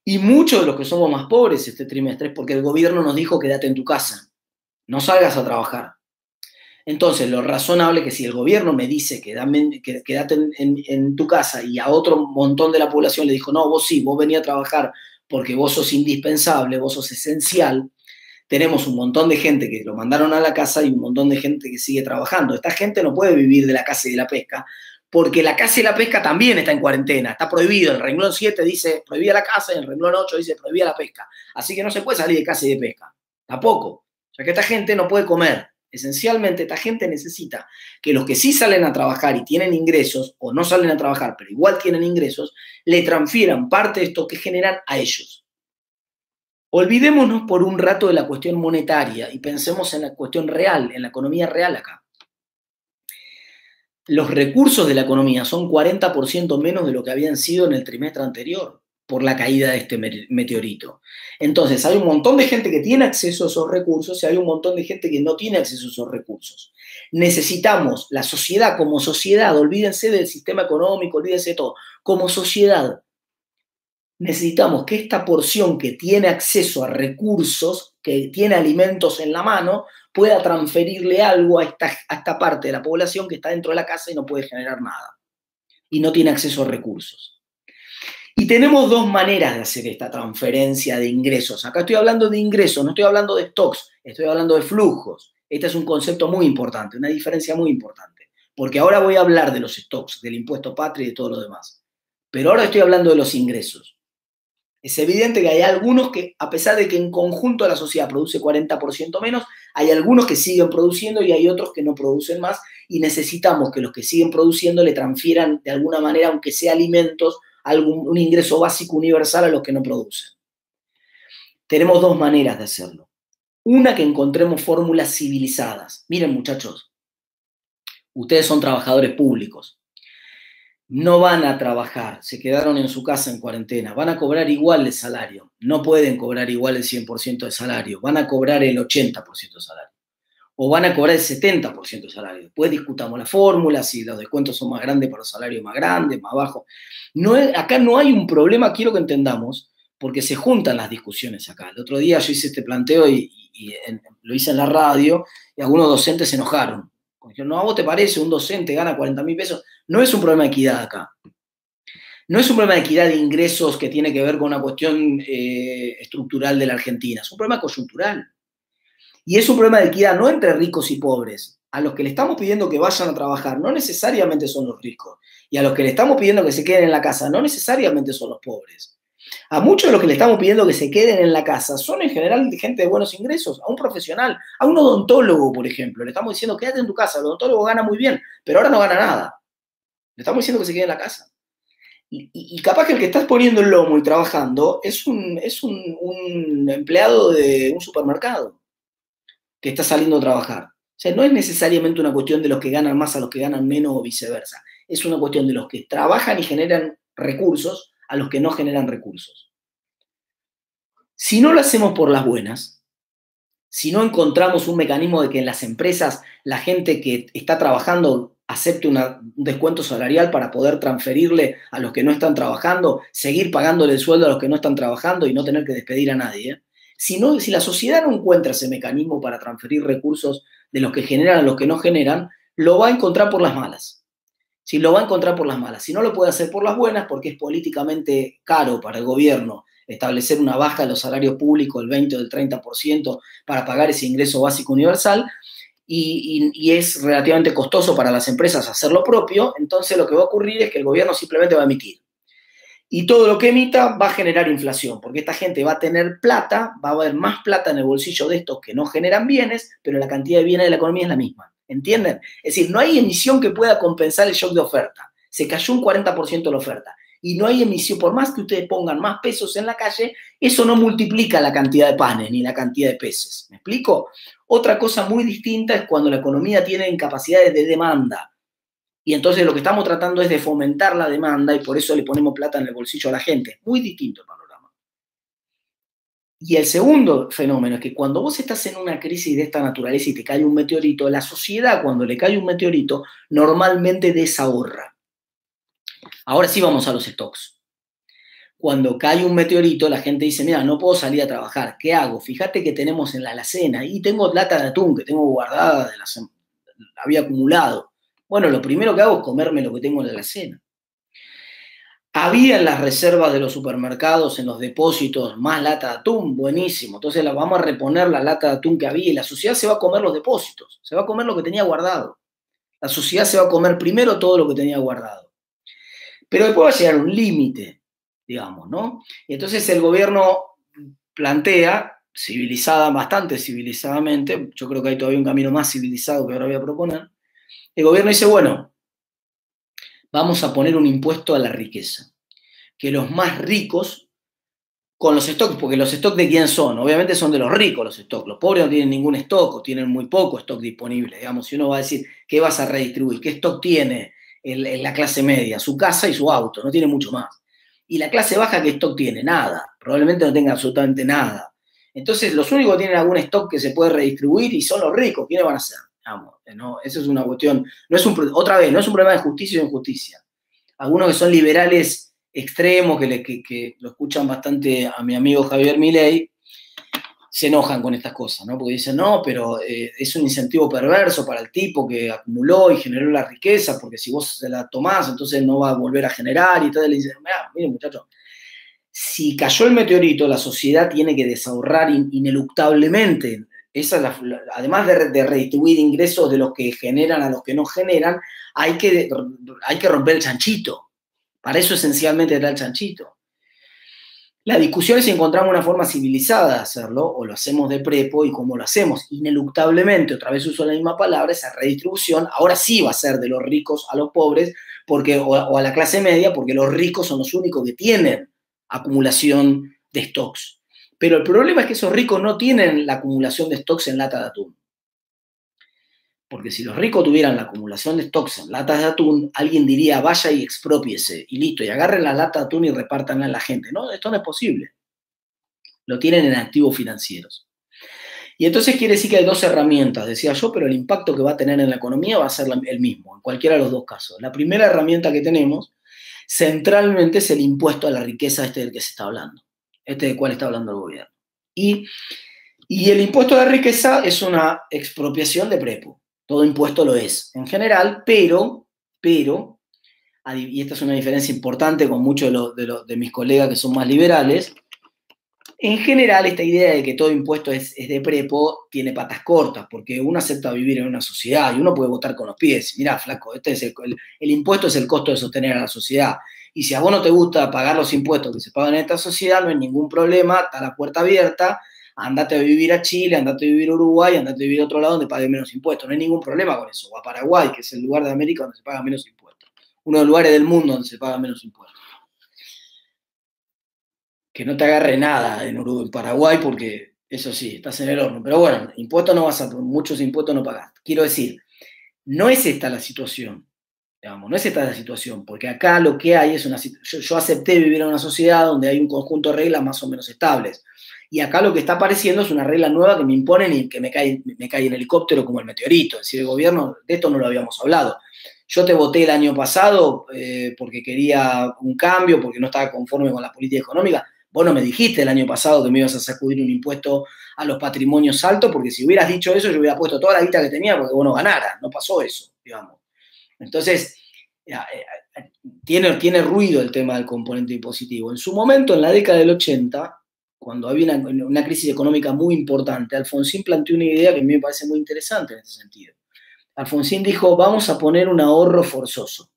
Y muchos de los que somos más pobres este trimestre es porque el gobierno nos dijo quédate en tu casa, no salgas a trabajar. Entonces, lo razonable es que si el gobierno me dice quédate en tu casa y a otro montón de la población le dijo, no, vos sí, vos venís a trabajar porque vos sos indispensable, vos sos esencial, tenemos un montón de gente que lo mandaron a la casa y un montón de gente que sigue trabajando. Esta gente no puede vivir de la caza y de la pesca, porque la caza y la pesca también está en cuarentena, está prohibido. El renglón 7 dice prohibida la caza y el renglón 8 dice prohibida la pesca. Así que no se puede salir de caza y de pesca, tampoco. O sea que esta gente no puede comer. Esencialmente, esta gente necesita que los que sí salen a trabajar y tienen ingresos, o no salen a trabajar, pero igual tienen ingresos, le transfieran parte de esto que generan a ellos. Olvidémonos por un rato de la cuestión monetaria y pensemos en la cuestión real, en la economía real acá. Los recursos de la economía son 40% menos de lo que habían sido en el trimestre anterior por la caída de este meteorito. Entonces, hay un montón de gente que tiene acceso a esos recursos y hay un montón de gente que no tiene acceso a esos recursos. Necesitamos, la sociedad como sociedad, olvídense del sistema económico, olvídense de todo, como sociedad, necesitamos que esta porción que tiene acceso a recursos, que tiene alimentos en la mano, pueda transferirle algo a esta parte de la población que está dentro de la casa y no puede generar nada. Y no tiene acceso a recursos. Y tenemos dos maneras de hacer esta transferencia de ingresos. Acá estoy hablando de ingresos, no estoy hablando de stocks, estoy hablando de flujos. Este es un concepto muy importante, una diferencia muy importante. Porque ahora voy a hablar de los stocks, del impuesto patria y de todo lo demás. Pero ahora estoy hablando de los ingresos. Es evidente que hay algunos que, a pesar de que en conjunto la sociedad produce 40% menos, hay algunos que siguen produciendo y hay otros que no producen más y necesitamos que los que siguen produciendo le transfieran de alguna manera, aunque sea alimentos, un ingreso básico universal a los que no producen. Tenemos dos maneras de hacerlo. Una, que encontremos fórmulas civilizadas. Miren, muchachos, ustedes son trabajadores públicos. No van a trabajar, se quedaron en su casa en cuarentena, van a cobrar igual el salario, no pueden cobrar igual el 100% de salario, van a cobrar el 80% de salario, o van a cobrar el 70% de salario. Después discutamos la fórmula, si los descuentos son más grandes para los salarios más grandes, más bajos. Acá no hay un problema, quiero que entendamos, porque se juntan las discusiones acá. El otro día yo hice este planteo y lo hice en la radio y algunos docentes se enojaron. Dijeron, no, ¿a vos te parece? Un docente gana 40.000 pesos. No es un problema de equidad acá. No es un problema de equidad de ingresos que tiene que ver con una cuestión estructural de la Argentina. Es un problema coyuntural. Y es un problema de equidad no entre ricos y pobres. A los que le estamos pidiendo que vayan a trabajar no necesariamente son los ricos. Y a los que le estamos pidiendo que se queden en la casa no necesariamente son los pobres. A muchos de los que le estamos pidiendo que se queden en la casa son en general gente de buenos ingresos, a un profesional, a un odontólogo, por ejemplo. Le estamos diciendo, quédate en tu casa, el odontólogo gana muy bien, pero ahora no gana nada. Le estamos diciendo que se quede en la casa. Y capaz que el que estás poniendo el lomo y trabajando es un empleado de un supermercado que está saliendo a trabajar. O sea, no es necesariamente una cuestión de los que ganan más a los que ganan menos o viceversa. Es una cuestión de los que trabajan y generan recursos a los que no generan recursos. Si no lo hacemos por las buenas, si no encontramos un mecanismo de que en las empresas la gente que está trabajando acepte un descuento salarial para poder transferirle a los que no están trabajando, seguir pagándole el sueldo a los que no están trabajando y no tener que despedir a nadie, si la sociedad no encuentra ese mecanismo para transferir recursos de los que generan a los que no generan, lo va a encontrar por las malas. Si lo va a encontrar por las malas. Si no lo puede hacer por las buenas, porque es políticamente caro para el gobierno establecer una baja de los salarios públicos del 20 o del 30% para pagar ese ingreso básico universal, y es relativamente costoso para las empresas hacer lo propio, entonces lo que va a ocurrir es que el gobierno simplemente va a emitir. Y todo lo que emita va a generar inflación, porque esta gente va a tener plata, va a haber más plata en el bolsillo de estos que no generan bienes, pero la cantidad de bienes de la economía es la misma. ¿Entienden? Es decir, no hay emisión que pueda compensar el shock de oferta. Se cayó un 40% la oferta. Y no hay emisión, por más que ustedes pongan más pesos en la calle, eso no multiplica la cantidad de panes ni la cantidad de peces. ¿Me explico? Otra cosa muy distinta es cuando la economía tiene incapacidades de demanda. Y entonces lo que estamos tratando es de fomentar la demanda y por eso le ponemos plata en el bolsillo a la gente. Muy distinto el panorama. Y el segundo fenómeno es que cuando vos estás en una crisis de esta naturaleza y te cae un meteorito, la sociedad cuando le cae un meteorito normalmente desahorra. Ahora sí vamos a los stocks. Cuando cae un meteorito, la gente dice, mira, no puedo salir a trabajar, ¿qué hago? Fíjate que tenemos en la alacena y tengo lata de atún que tengo guardada, la había acumulado. Bueno, lo primero que hago es comerme lo que tengo en la alacena. Había en las reservas de los supermercados, en los depósitos, más lata de atún, buenísimo. Entonces vamos a reponer la lata de atún que había y la sociedad se va a comer los depósitos, se va a comer lo que tenía guardado. La sociedad se va a comer primero todo lo que tenía guardado. Pero después va a llegar un límite, digamos, ¿no? Y entonces el gobierno plantea, bastante civilizadamente, yo creo que hay todavía un camino más civilizado que ahora voy a proponer, el gobierno dice, bueno, vamos a poner un impuesto a la riqueza, que los más ricos, con los stocks, porque los stocks de quién son, obviamente son de los ricos los stocks, los pobres no tienen ningún stock o tienen muy poco stock disponible, digamos, si uno va a decir, ¿qué vas a redistribuir? ¿Qué stock tiene la clase media? Su casa y su auto, no tiene mucho más. Y la clase baja, ¿qué stock tiene? Nada, probablemente no tenga absolutamente nada. Entonces, los únicos que tienen algún stock que se puede redistribuir y son los ricos, ¿quiénes van a ser? Vamos, no, eso es una cuestión, otra vez, no es un problema de justicia o injusticia. Algunos que son liberales extremos, que lo escuchan bastante a mi amigo Javier Milei, se enojan con estas cosas, ¿no? Porque dicen, no, pero es un incentivo perverso para el tipo que acumuló y generó la riqueza, porque si vos se la tomás, entonces no va a volver a generar, y entonces le dicen, miren muchachos, si cayó el meteorito, la sociedad tiene que desahorrar ineluctablemente. Esa es además de redistribuir ingresos de los que generan a los que no generan, hay que romper el chanchito. Para eso esencialmente está el chanchito. La discusión es si encontramos una forma civilizada de hacerlo, o lo hacemos de prepo, y cómo lo hacemos. Ineluctablemente, otra vez uso la misma palabra, esa redistribución, ahora sí va a ser de los ricos a los pobres, o a la clase media, porque los ricos son los únicos que tienen acumulación de stocks. Pero el problema es que esos ricos no tienen la acumulación de stocks en lata de atún. Porque si los ricos tuvieran la acumulación de stocks en latas de atún, alguien diría, vaya y expropiese, y listo, y agarren la lata de atún y repártanla a la gente. No, esto no es posible. Lo tienen en activos financieros. Y entonces quiere decir que hay dos herramientas, decía yo, pero el impacto que va a tener en la economía va a ser el mismo, en cualquiera de los dos casos. La primera herramienta que tenemos, centralmente, es el impuesto a la riqueza del que se está hablando, del cual está hablando el gobierno. Y el impuesto a la riqueza es una expropiación de prepo. Todo impuesto lo es, en general, pero, y esta es una diferencia importante con muchos de mis colegas que son más liberales, en general esta idea de que todo impuesto es de prepo tiene patas cortas, porque uno acepta vivir en una sociedad y uno puede votar con los pies. Mirá, flaco, el impuesto es el costo de sostener a la sociedad. Y si a vos no te gusta pagar los impuestos que se pagan en esta sociedad, no hay ningún problema, está la puerta abierta, andate a vivir a Chile, andate a vivir a Uruguay, andate a vivir a otro lado donde pague menos impuestos. No hay ningún problema con eso. O a Paraguay, que es el lugar de América donde se paga menos impuestos. Uno de los lugares del mundo donde se paga menos impuestos. Que no te agarre nada en Uruguay, en Paraguay, porque eso sí, estás en el horno. Pero bueno, impuestos no vas a, muchos impuestos no pagás. Quiero decir, no es esta la situación. Digamos, no es esta la situación, porque acá lo que hay es una situación. Yo acepté vivir en una sociedad donde hay un conjunto de reglas más o menos estables. Y acá lo que está apareciendo es una regla nueva que me imponen y que me cae en helicóptero como el meteorito. Es decir, el gobierno, de esto no lo habíamos hablado. Yo te voté el año pasado porque quería un cambio, porque no estaba conforme con la política económica. Vos no me dijiste el año pasado que me ibas a sacudir un impuesto a los patrimonios altos, porque si hubieras dicho eso, yo hubiera puesto toda la guita que tenía porque vos no ganaras. No pasó eso, digamos. Entonces, tiene ruido el tema del componente impositivo. En su momento, en la década del 80, cuando había una crisis económica muy importante, Alfonsín planteó una idea que a mí me parece muy interesante en ese sentido. Alfonsín dijo, vamos a poner un ahorro forzoso.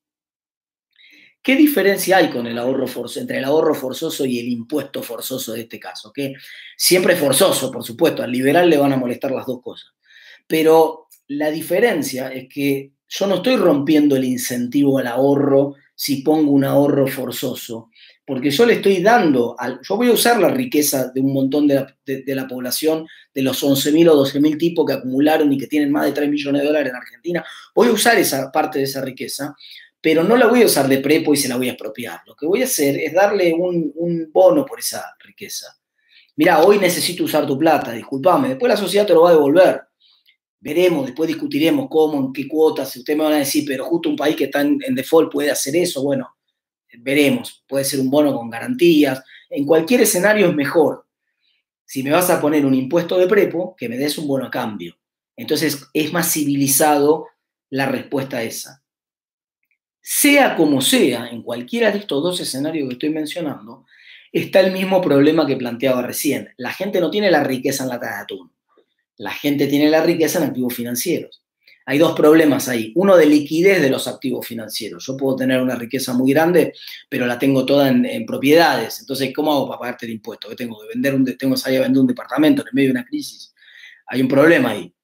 ¿Qué diferencia hay con el ahorro forzoso, entre el ahorro forzoso y el impuesto forzoso de este caso? Que siempre es forzoso, por supuesto, al liberal le van a molestar las dos cosas. Pero la diferencia es que yo no estoy rompiendo el incentivo al ahorro si pongo un ahorro forzoso, porque yo le estoy dando, yo voy a usar la riqueza de un montón de la población, de los 11.000 o 12.000 tipos que acumularon y que tienen más de 3 millones de dólares en Argentina, voy a usar esa parte de esa riqueza, pero no la voy a usar de prepo y se la voy a expropiar. Lo que voy a hacer es darle un bono por esa riqueza. Mirá, hoy necesito usar tu plata, discúlpame, después la sociedad te lo va a devolver. Veremos, después discutiremos cómo, en qué cuotas. Ustedes me van a decir, pero justo un país que está en default puede hacer eso. Bueno, veremos. Puede ser un bono con garantías. En cualquier escenario es mejor. Si me vas a poner un impuesto de prepo, que me des un bono a cambio. Entonces es más civilizado la respuesta a esa. Sea como sea, en cualquiera de estos dos escenarios que estoy mencionando, está el mismo problema que planteaba recién. La gente no tiene la riqueza en lata de atún. La gente tiene la riqueza en activos financieros. Hay dos problemas ahí. Uno de liquidez de los activos financieros. Yo puedo tener una riqueza muy grande, pero la tengo toda en propiedades. Entonces, ¿cómo hago para pagarte el impuesto? ¿Que tengo que tengo que salir a vender un departamento en el medio de una crisis? Hay un problema ahí.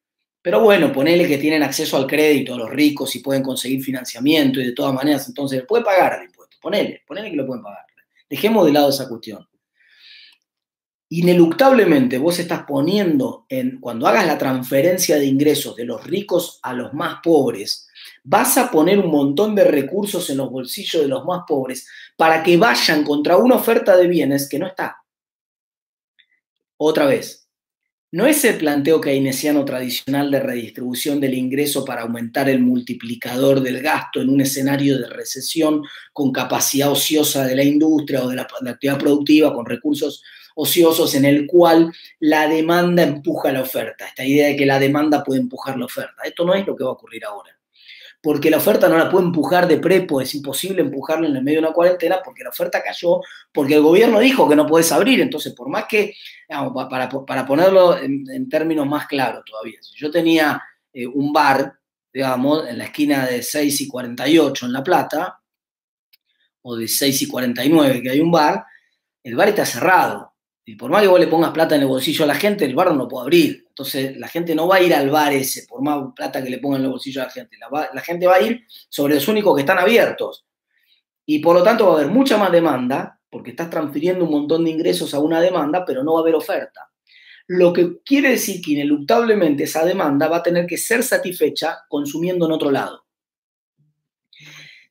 Pero bueno, ponele que tienen acceso al crédito, los ricos, y pueden conseguir financiamiento y de todas maneras, entonces, puede pagar el impuesto. Ponele que lo pueden pagar. Dejemos de lado esa cuestión. Ineluctablemente vos estás poniendo, cuando hagas la transferencia de ingresos de los ricos a los más pobres, vas a poner un montón de recursos en los bolsillos de los más pobres para que vayan contra una oferta de bienes que no está. Otra vez, no es el planteo keynesiano tradicional de redistribución del ingreso para aumentar el multiplicador del gasto en un escenario de recesión con capacidad ociosa de la industria o de la actividad productiva, con recursos ociosos en el cual la demanda empuja la oferta. Esta idea de que la demanda puede empujar la oferta. Esto no es lo que va a ocurrir ahora. Porque la oferta no la puede empujar de prepo, es imposible empujarla en el medio de una cuarentena porque la oferta cayó, porque el gobierno dijo que no podés abrir. Entonces, por más que, digamos, para ponerlo en términos más claros todavía, si yo tenía un bar, digamos, en la esquina de 6 y 48 en La Plata, o de 6 y 49 que hay un bar, el bar está cerrado. Y por más que vos le pongas plata en el bolsillo a la gente, el bar no lo puede abrir. Entonces, la gente no va a ir al bar ese, por más plata que le pongan en el bolsillo a la gente. La gente va a ir sobre los únicos que están abiertos. Y por lo tanto va a haber mucha más demanda, porque estás transfiriendo un montón de ingresos a una demanda, pero no va a haber oferta. Lo que quiere decir que ineluctablemente esa demanda va a tener que ser satisfecha consumiendo en otro lado.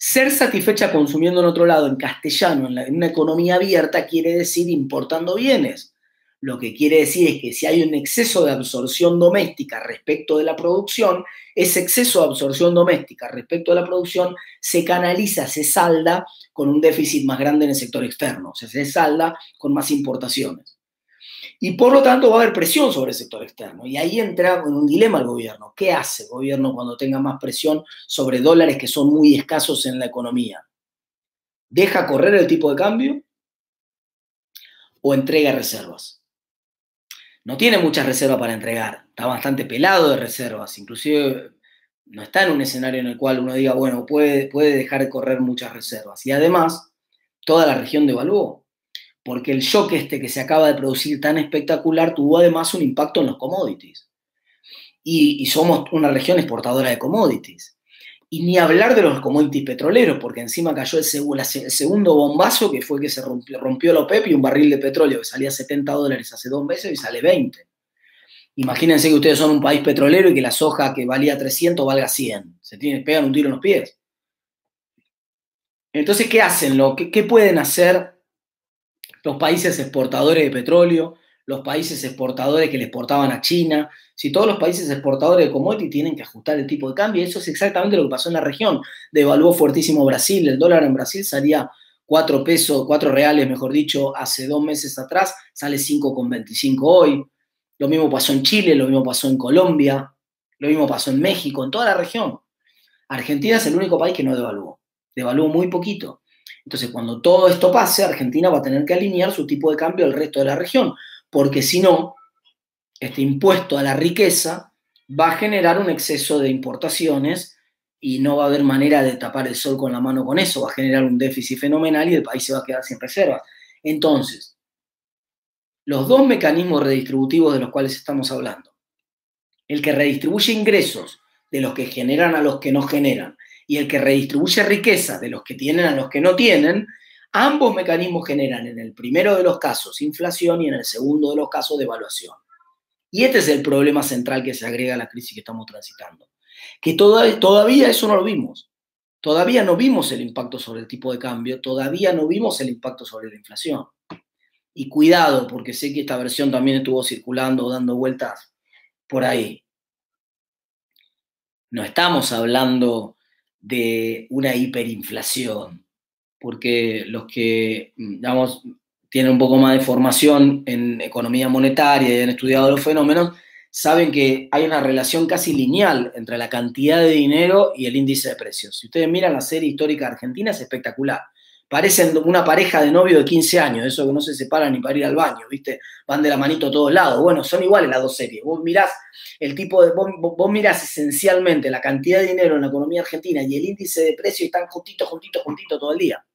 Ser satisfecha consumiendo en otro lado, en castellano, en una economía abierta, quiere decir importando bienes. Lo que quiere decir es que si hay un exceso de absorción doméstica respecto de la producción, ese exceso de absorción doméstica respecto de la producción se canaliza, se salda con un déficit más grande en el sector externo, o sea, se salda con más importaciones. Y por lo tanto va a haber presión sobre el sector externo. Y ahí entra en un dilema el gobierno. ¿Qué hace el gobierno cuando tenga más presión sobre dólares que son muy escasos en la economía? ¿Deja correr el tipo de cambio o entrega reservas? No tiene muchas reservas para entregar. Está bastante pelado de reservas. Inclusive no está en un escenario en el cual uno diga, bueno, puede dejar de correr muchas reservas. Y además, Toda la región devaluó, porque el shock este que se acaba de producir tan espectacular tuvo además un impacto en los commodities. Y somos una región exportadora de commodities. Y ni hablar de los commodities petroleros, porque encima cayó el segundo bombazo, que fue que se rompió la OPEP y un barril de petróleo que salía $70 hace 2 meses y sale 20. Imagínense que ustedes son un país petrolero y que la soja que valía 300 valga 100. Pegan un tiro en los pies. Entonces, ¿qué hacen? ¿Qué pueden hacer los países exportadores de petróleo, los países exportadores que le exportaban a China? Si todos los países exportadores de commodity tienen que ajustar el tipo de cambio, eso es exactamente lo que pasó en la región. Devaluó fuertísimo Brasil, el dólar en Brasil salía 4 pesos, 4 reales, mejor dicho, hace 2 meses atrás, sale 5,25 hoy. Lo mismo pasó en Chile, lo mismo pasó en Colombia, lo mismo pasó en México, en toda la región. Argentina es el único país que no devaluó muy poquito. Entonces, cuando todo esto pase, Argentina va a tener que alinear su tipo de cambio al resto de la región, porque si no, este impuesto a la riqueza va a generar un exceso de importaciones y no va a haber manera de tapar el sol con la mano con eso, va a generar un déficit fenomenal y el país se va a quedar sin reservas. Entonces, los dos mecanismos redistributivos de los cuales estamos hablando, el que redistribuye ingresos de los que generan a los que no generan y el que redistribuye riqueza de los que tienen a los que no tienen, ambos mecanismos generan en el primero de los casos inflación y en el segundo de los casos devaluación. Y este es el problema central que se agrega a la crisis que estamos transitando. Que todavía eso no lo vimos. Todavía no vimos el impacto sobre el tipo de cambio, todavía no vimos el impacto sobre la inflación. Y cuidado, porque sé que esta versión también estuvo circulando, dando vueltas por ahí. No estamos hablando de una hiperinflación, porque los que, digamos, tienen un poco más de formación en economía monetaria y han estudiado los fenómenos, saben que hay una relación casi lineal entre la cantidad de dinero y el índice de precios. Si ustedes miran la serie histórica argentina, es espectacular. Parecen una pareja de novio de 15 años, eso que no se separan ni para ir al baño, ¿viste? Van de la manito a todos lados. Bueno, son iguales las dos series. Vos mirás vos mirás esencialmente la cantidad de dinero en la economía argentina y el índice de precios y están juntitos todo el día.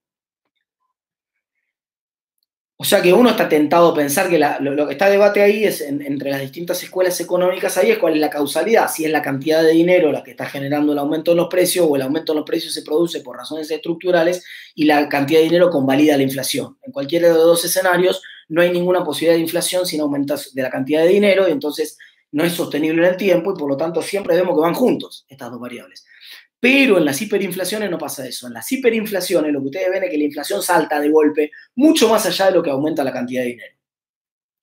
O sea que uno está tentado a pensar que lo que está a debate ahí es entre las distintas escuelas económicas ahí es cuál es la causalidad, si es la cantidad de dinero la que está generando el aumento en los precios o el aumento en los precios se produce por razones estructurales y la cantidad de dinero convalida la inflación. En cualquiera de los dos escenarios no hay ninguna posibilidad de inflación sin aumentar de la cantidad de dinero y entonces no es sostenible en el tiempo y por lo tanto siempre vemos que van juntos estas dos variables. Pero en las hiperinflaciones no pasa eso. En las hiperinflaciones lo que ustedes ven es que la inflación salta de golpe mucho más allá de lo que aumenta la cantidad de dinero.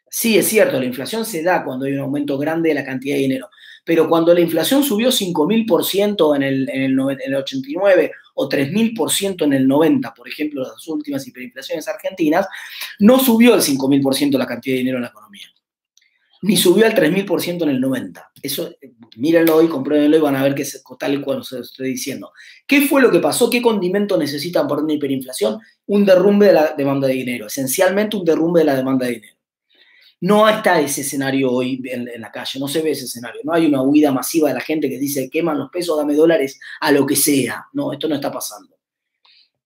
Sí, es cierto, la inflación se da cuando hay un aumento grande de la cantidad de dinero, pero cuando la inflación subió 5.000% en el 89 o 3.000% en el 90, por ejemplo, las últimas hiperinflaciones argentinas, no subió el 5.000% la cantidad de dinero en la economía, ni subió al 3.000% en el 90. Eso, mírenlo y compruébenlo y van a ver que es tal y cual se lo estoy diciendo. ¿Qué fue lo que pasó? ¿Qué condimento necesitan para una hiperinflación? Un derrumbe de la demanda de dinero, esencialmente un derrumbe de la demanda de dinero. No está ese escenario hoy en la calle, no se ve ese escenario. No hay una huida masiva de la gente que dice, queman los pesos, dame dólares, a lo que sea. No, esto no está pasando.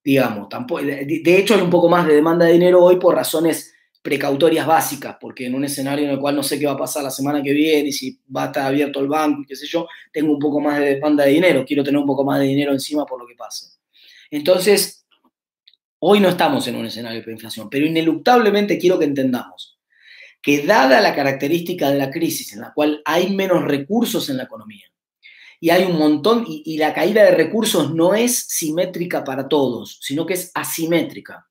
Digamos, tampoco, de hecho hay un poco más de demanda de dinero hoy por razones precautorias básicas, porque en un escenario en el cual no sé qué va a pasar la semana que viene y si va a estar abierto el banco y qué sé yo, tengo un poco más de demanda de dinero, quiero tener un poco más de dinero encima por lo que pase. Entonces, hoy no estamos en un escenario de inflación, pero ineluctablemente quiero que entendamos que dada la característica de la crisis en la cual hay menos recursos en la economía y hay un montón, y la caída de recursos no es simétrica para todos, sino que es asimétrica.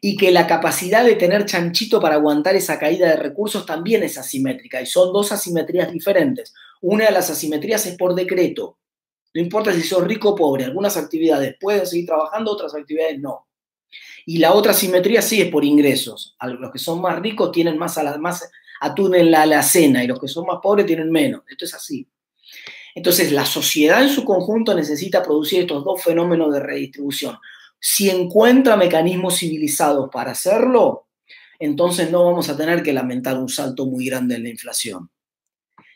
Y que la capacidad de tener chanchito para aguantar esa caída de recursos también es asimétrica, y son dos asimetrías diferentes. Una de las asimetrías es por decreto. No importa si sos rico o pobre, algunas actividades pueden seguir trabajando, otras actividades no. Y la otra asimetría sí es por ingresos. Los que son más ricos tienen más atún en la alacena y los que son más pobres tienen menos. Esto es así. Entonces, la sociedad en su conjunto necesita producir estos dos fenómenos de redistribución. Si encuentra mecanismos civilizados para hacerlo, entonces no vamos a tener que lamentar un salto muy grande en la inflación,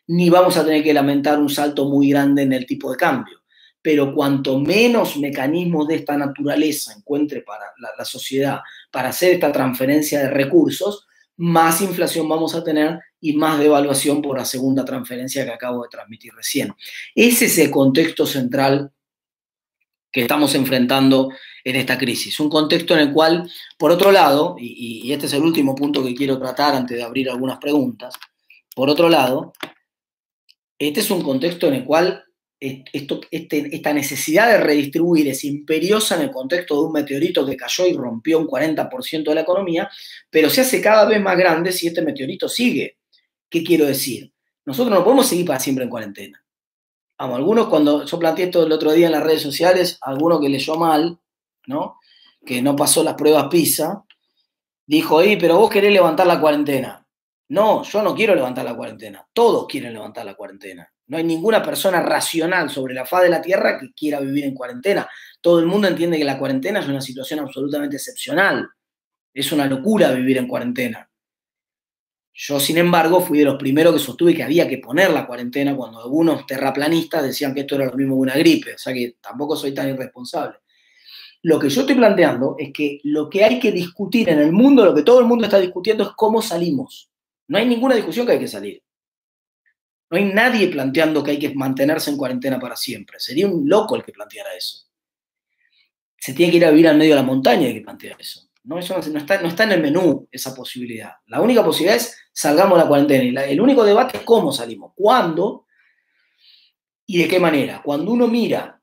ni vamos a tener que lamentar un salto muy grande en el tipo de cambio. pero cuanto menos mecanismos de esta naturaleza encuentre para la sociedad para hacer esta transferencia de recursos, más inflación vamos a tener y más devaluación por la segunda transferencia que acabo de transmitir recién. Ese es el contexto central que estamos enfrentando en esta crisis. Un contexto en el cual, por otro lado, y este es el último punto que quiero tratar antes de abrir algunas preguntas, por otro lado, este es un contexto en el cual esta necesidad de redistribuir es imperiosa en el contexto de un meteorito que cayó y rompió un 40% de la economía, pero se hace cada vez más grande si este meteorito sigue. ¿Qué quiero decir? Nosotros no podemos seguir para siempre en cuarentena. Vamos, algunos, cuando yo planteé esto el otro día en las redes sociales, alguno que leyó mal, ¿no? Que no pasó las pruebas PISA, dijo, pero vos querés levantar la cuarentena. No, yo no quiero levantar la cuarentena. Todos quieren levantar la cuarentena. No hay ninguna persona racional sobre la faz de la Tierra que quiera vivir en cuarentena. Todo el mundo entiende que la cuarentena es una situación absolutamente excepcional. Es una locura vivir en cuarentena. Yo, sin embargo, fui de los primeros que sostuve que había que poner la cuarentena cuando algunos terraplanistas decían que esto era lo mismo que una gripe. O sea que tampoco soy tan irresponsable. Lo que yo estoy planteando es que lo que hay que discutir en el mundo, lo que todo el mundo está discutiendo es cómo salimos. No hay ninguna discusión que hay que salir. No hay nadie planteando que hay que mantenerse en cuarentena para siempre. Sería un loco el que planteara eso. Se tiene que ir a vivir al medio de la montaña y hay que plantear eso. No, eso no está en el menú esa posibilidad. La única posibilidad es salgamos de la cuarentena. Y el único debate es cómo salimos, cuándo y de qué manera. Cuando uno mira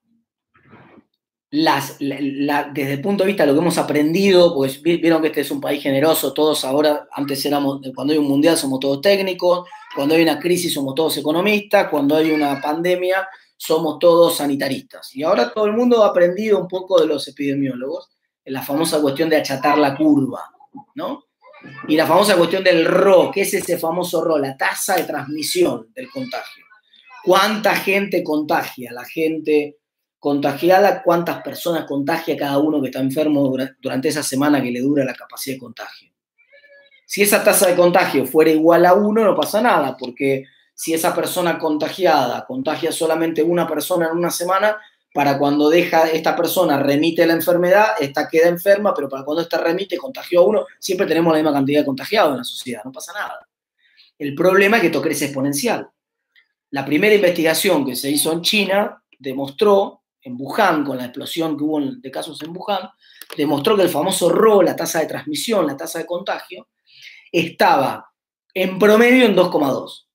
desde el punto de vista de lo que hemos aprendido, pues vieron que este es un país generoso, todos ahora, antes éramos, cuando hay un mundial somos todos técnicos, cuando hay una crisis somos todos economistas, cuando hay una pandemia somos todos sanitaristas. Y ahora todo el mundo ha aprendido un poco de los epidemiólogos, en la famosa cuestión de achatar la curva, ¿no? Y la famosa cuestión del RO, ¿qué es ese famoso RO? La tasa de transmisión del contagio. ¿Cuánta gente contagia? La gente contagiada, cuántas personas contagia cada uno que está enfermo durante esa semana que le dura la capacidad de contagio. Si esa tasa de contagio fuera igual a 1, no pasa nada, porque si esa persona contagiada contagia solamente una persona en una semana, para cuando esta persona remite la enfermedad, esta queda enferma, pero para cuando esta remite, contagió a uno, siempre tenemos la misma cantidad de contagiados en la sociedad, no pasa nada. El problema es que esto crece exponencial. La primera investigación que se hizo en China demostró, en Wuhan, con la explosión que hubo de casos en Wuhan, demostró que el famoso RO, la tasa de transmisión, la tasa de contagio, estaba en promedio en 2,2.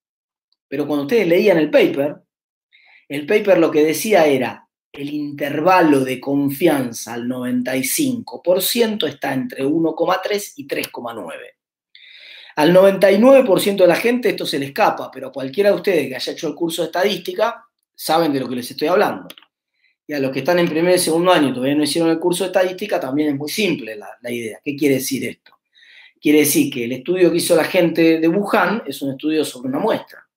Pero cuando ustedes leían el paper lo que decía era el intervalo de confianza al 95% está entre 1,3 y 3,9. Al 99% de la gente esto se le escapa, pero a cualquiera de ustedes que haya hecho el curso de estadística saben de lo que les estoy hablando. Y a los que están en primer y segundo año y todavía no hicieron el curso de estadística, también es muy simple la idea. ¿Qué quiere decir esto? Quiere decir que el estudio que hizo la gente de Wuhan es un estudio sobre una muestra.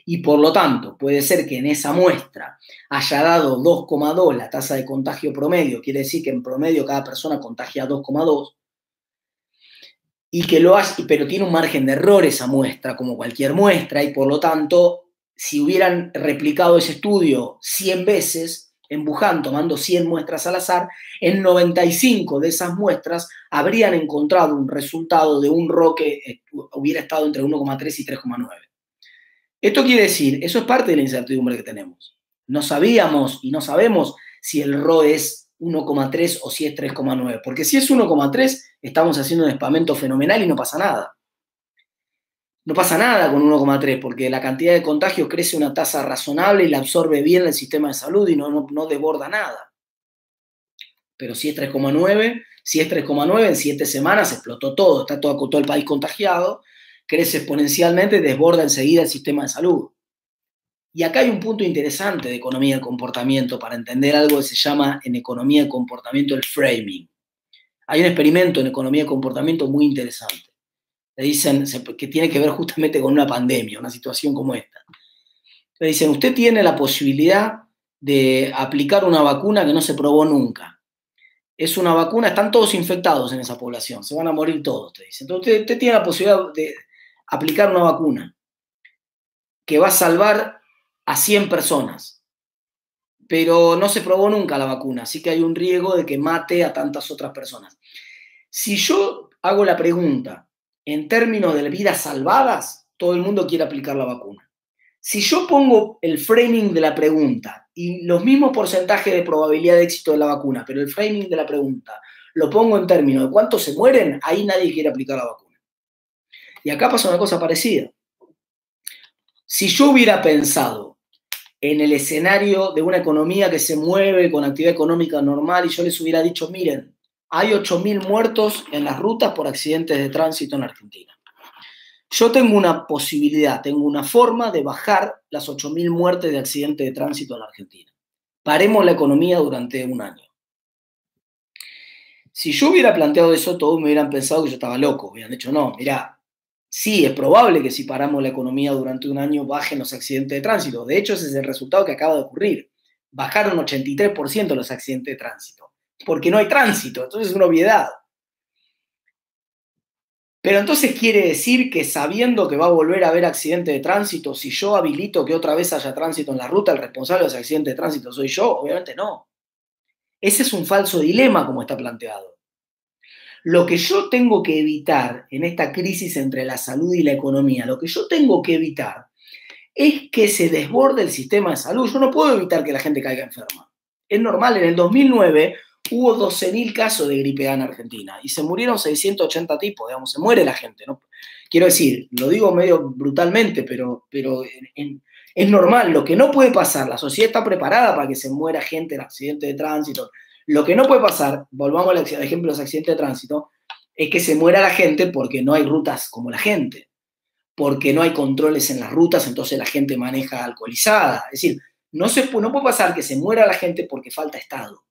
Y por lo tanto, puede ser que en esa muestra haya dado 2,2 la tasa de contagio promedio, quiere decir que en promedio cada persona contagia 2,2, y que lo hace, pero tiene un margen de error esa muestra, como cualquier muestra, y por lo tanto, si hubieran replicado ese estudio 100 veces en Wuhan, tomando 100 muestras al azar, en 95 de esas muestras habrían encontrado un resultado de un RO que hubiera estado entre 1,3 y 3,9. Esto quiere decir, eso es parte de la incertidumbre que tenemos. No sabíamos y no sabemos si el RO es 1,3 o si es 3,9, porque si es 1,3 estamos haciendo un espamento fenomenal y no pasa nada. No pasa nada con 1,3 porque la cantidad de contagios crece a una tasa razonable y la absorbe bien el sistema de salud y no desborda nada. Pero si es 3,9, en 7 semanas explotó todo, está todo el país contagiado, crece exponencialmente, desborda enseguida el sistema de salud. Y acá hay un punto interesante de economía del comportamiento para entender algo que se llama en economía del comportamiento el framing. Hay un experimento en economía del comportamiento muy interesante. Le dicen que tiene que ver justamente con una pandemia, una situación como esta. Le dicen, usted tiene la posibilidad de aplicar una vacuna que no se probó nunca. Es una vacuna, están todos infectados en esa población, se van a morir todos, te dicen. Entonces usted tiene la posibilidad de aplicar una vacuna que va a salvar a 100 personas. pero no se probó nunca la vacuna, así que hay un riesgo de que mate a tantas otras personas. Si yo hago la pregunta en términos de vidas salvadas, todo el mundo quiere aplicar la vacuna. Si yo pongo el framing de la pregunta y los mismos porcentajes de probabilidad de éxito de la vacuna, pero el framing de la pregunta lo pongo en términos de cuántos se mueren, ahí nadie quiere aplicar la vacuna. Y acá pasa una cosa parecida. Si yo hubiera pensado en el escenario de una economía que se mueve con actividad económica normal y yo les hubiera dicho, miren, hay 8.000 muertos en las rutas por accidentes de tránsito en Argentina. Yo tengo una posibilidad, tengo una forma de bajar las 8.000 muertes de accidentes de tránsito en la Argentina. Paremos la economía durante un año. Si yo hubiera planteado eso, todos me hubieran pensado que yo estaba loco. Hubieran dicho, no, mirá, sí, es probable que si paramos la economía durante un año bajen los accidentes de tránsito. De hecho, ese es el resultado que acaba de ocurrir. Bajaron 83% los accidentes de tránsito, porque no hay tránsito, entonces es una obviedad. Pero entonces quiere decir que sabiendo que va a volver a haber accidentes de tránsito, si yo habilito que otra vez haya tránsito en la ruta, el responsable de los accidentes de tránsito soy yo, obviamente no. Ese es un falso dilema como está planteado. Lo que yo tengo que evitar en esta crisis entre la salud y la economía, lo que yo tengo que evitar es que se desborde el sistema de salud. Yo no puedo evitar que la gente caiga enferma. Es normal, en el 2009 hubo 12.000 casos de gripe A en Argentina y se murieron 680 tipos, digamos, se muere la gente, ¿no? Quiero decir, lo digo medio brutalmente, pero es normal. Lo que no puede pasar, la sociedad está preparada para que se muera gente en accidentes de tránsito. Lo que no puede pasar, volvamos al ejemplo de los accidentes de tránsito, es que se muera la gente porque no hay rutas como la gente, porque no hay controles en las rutas, entonces la gente maneja alcoholizada. Es decir, no puede pasar que se muera la gente porque falta Estado.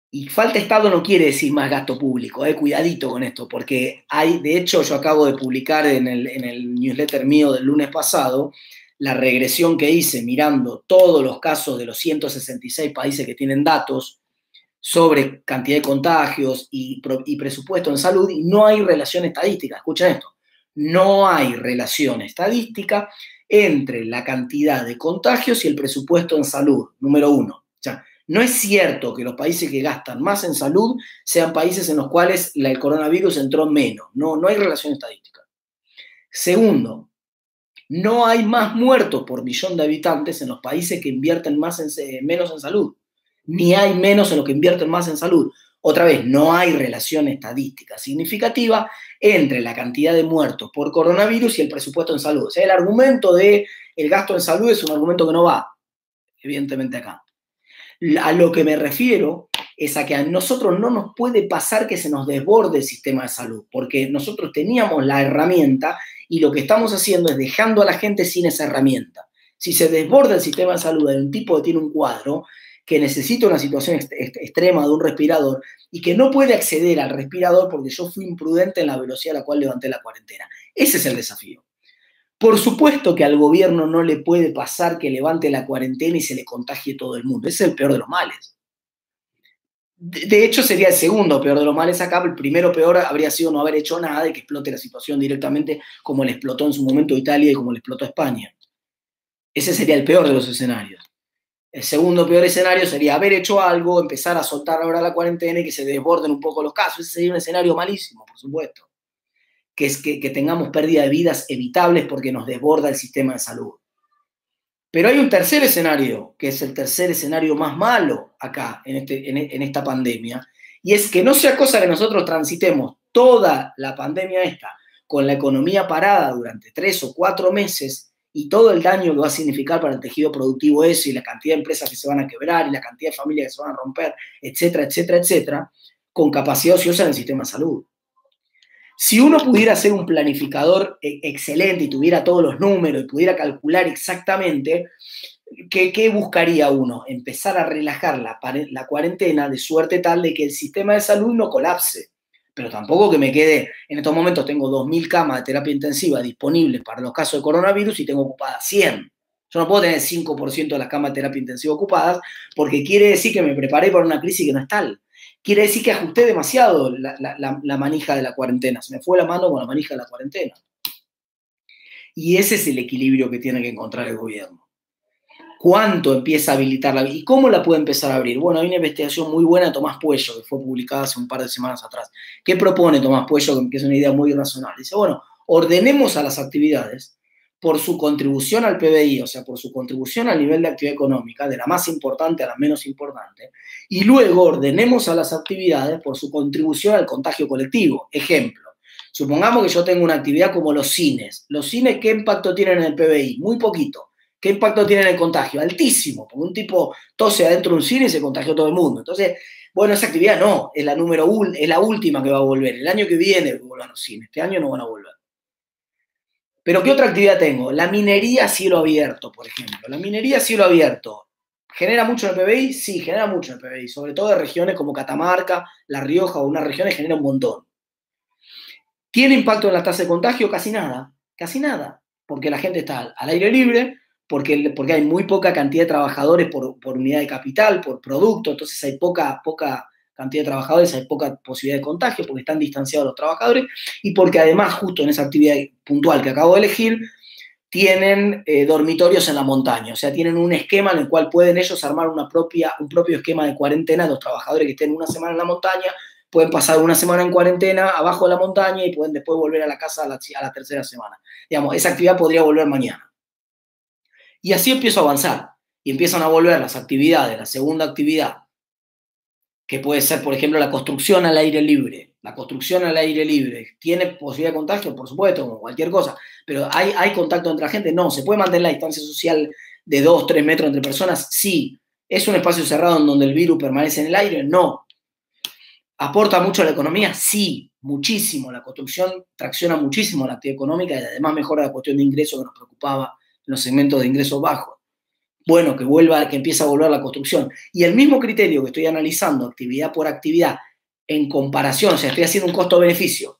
Y falta Estado no quiere decir más gasto público, cuidadito con esto, porque hay, de hecho, yo acabo de publicar en el newsletter mío del lunes pasado, la regresión que hice mirando todos los casos de los 166 países que tienen datos sobre cantidad de contagios y presupuesto en salud, y no hay relación estadística. Escuchen esto, no hay relación estadística entre la cantidad de contagios y el presupuesto en salud, número uno. O sea, no es cierto que los países que gastan más en salud sean países en los cuales el coronavirus entró menos. No hay relación estadística. Segundo, no hay más muertos por millón de habitantes en los países que invierten menos en salud. Ni hay menos en los que invierten más en salud. Otra vez, no hay relación estadística significativa entre la cantidad de muertos por coronavirus y el presupuesto en salud. O sea, el argumento de el gasto en salud es un argumento que no va, evidentemente, acá. A lo que me refiero es a que a nosotros no nos puede pasar que se nos desborde el sistema de salud, porque nosotros teníamos la herramienta y lo que estamos haciendo es dejando a la gente sin esa herramienta. Si se desborda el sistema de salud de un tipo que tiene un cuadro, que necesita una situación extrema de un respirador y que no puede acceder al respirador porque yo fui imprudente en la velocidad a la cual levanté la cuarentena. Ese es el desafío. Por supuesto que al gobierno no le puede pasar que levante la cuarentena y se le contagie todo el mundo. Ese es el peor de los males. De hecho, sería el segundo peor de los males acá. El primero peor habría sido no haber hecho nada y que explote la situación directamente como le explotó en su momento a Italia y como le explotó a España. Ese sería el peor de los escenarios. El segundo peor escenario sería haber hecho algo, empezar a soltar ahora la cuarentena y que se desborden un poco los casos. Ese sería un escenario malísimo, por supuesto. Que es que tengamos pérdida de vidas evitables porque nos desborda el sistema de salud. Pero hay un tercer escenario, que es el tercer escenario más malo acá, en esta pandemia, y es que no sea cosa que nosotros transitemos toda la pandemia esta con la economía parada durante 3 o 4 meses y todo el daño que va a significar para el tejido productivo eso y la cantidad de empresas que se van a quebrar y la cantidad de familias que se van a romper, etcétera, etcétera, etcétera, con capacidad ociosa en el sistema de salud. Si uno pudiera ser un planificador excelente y tuviera todos los números y pudiera calcular exactamente, ¿qué buscaría uno? Empezar a relajar la cuarentena de suerte tal de que el sistema de salud no colapse. Pero tampoco que me quede, en estos momentos tengo 2.000 camas de terapia intensiva disponibles para los casos de coronavirus y tengo ocupadas 100. Yo no puedo tener 5% de las camas de terapia intensiva ocupadas porque quiere decir que me preparé para una crisis que no es tal. Quiere decir que ajusté demasiado la manija de la cuarentena. Se me fue la mano con la manija de la cuarentena. Y ese es el equilibrio que tiene que encontrar el gobierno. ¿Cuánto empieza a habilitarla? ¿Y cómo la puede empezar a abrir? Bueno, hay una investigación muy buena de Tomás Puello, que fue publicada hace un par de semanas atrás. ¿Qué propone Tomás Puello? Que es una idea muy razonable. Dice, bueno, ordenemos a las actividades por su contribución al PBI, o sea, por su contribución al nivel de actividad económica, de la más importante a la menos importante, y luego ordenemos a las actividades por su contribución al contagio colectivo. Ejemplo, supongamos que yo tengo una actividad como los cines. ¿Los cines qué impacto tienen en el PBI? Muy poquito. ¿Qué impacto tiene en el contagio? Altísimo, porque un tipo tose adentro de un cine y se contagió todo el mundo. Entonces, bueno, esa actividad no, es la es la última que va a volver. El año que viene vuelvan los cines, este año no van a volver. Pero ¿qué otra actividad tengo? La minería a cielo abierto, por ejemplo. La minería a cielo abierto, ¿genera mucho en el PBI? Sí, genera mucho en el PBI, sobre todo de regiones como Catamarca, La Rioja o unas regiones genera un montón. ¿Tiene impacto en la tasa de contagio? Casi nada, porque la gente está al aire libre, porque hay muy poca cantidad de trabajadores por unidad de capital, por producto, entonces hay poca cantidad de trabajadores, hay poca posibilidad de contagio, porque están distanciados los trabajadores, y porque además, justo en esa actividad puntual que acabo de elegir, tienen dormitorios en la montaña, o sea, tienen un esquema en el cual pueden ellos armar un propio esquema de cuarentena de los trabajadores que estén una semana en la montaña, pueden pasar una semana en cuarentena abajo de la montaña y pueden después volver a la casa a la tercera semana. Digamos, esa actividad podría volver mañana. Y así empiezo a avanzar. Y empiezan a volver las actividades, la segunda actividad, que puede ser, por ejemplo, la construcción al aire libre. La construcción al aire libre, ¿tiene posibilidad de contagio? Por supuesto, como cualquier cosa. Pero ¿hay contacto entre la gente? No. ¿Se puede mantener la distancia social de 2, 3 metros entre personas? Sí. ¿Es un espacio cerrado en donde el virus permanece en el aire? No. ¿Aporta mucho a la economía? Sí, muchísimo. La construcción tracciona muchísimo la actividad económica y además mejora la cuestión de ingresos que nos preocupaba en los segmentos de ingresos bajos. Bueno, que empiece a volver la construcción. Y el mismo criterio que estoy analizando, actividad por actividad, en comparación, o sea, estoy haciendo un costo-beneficio,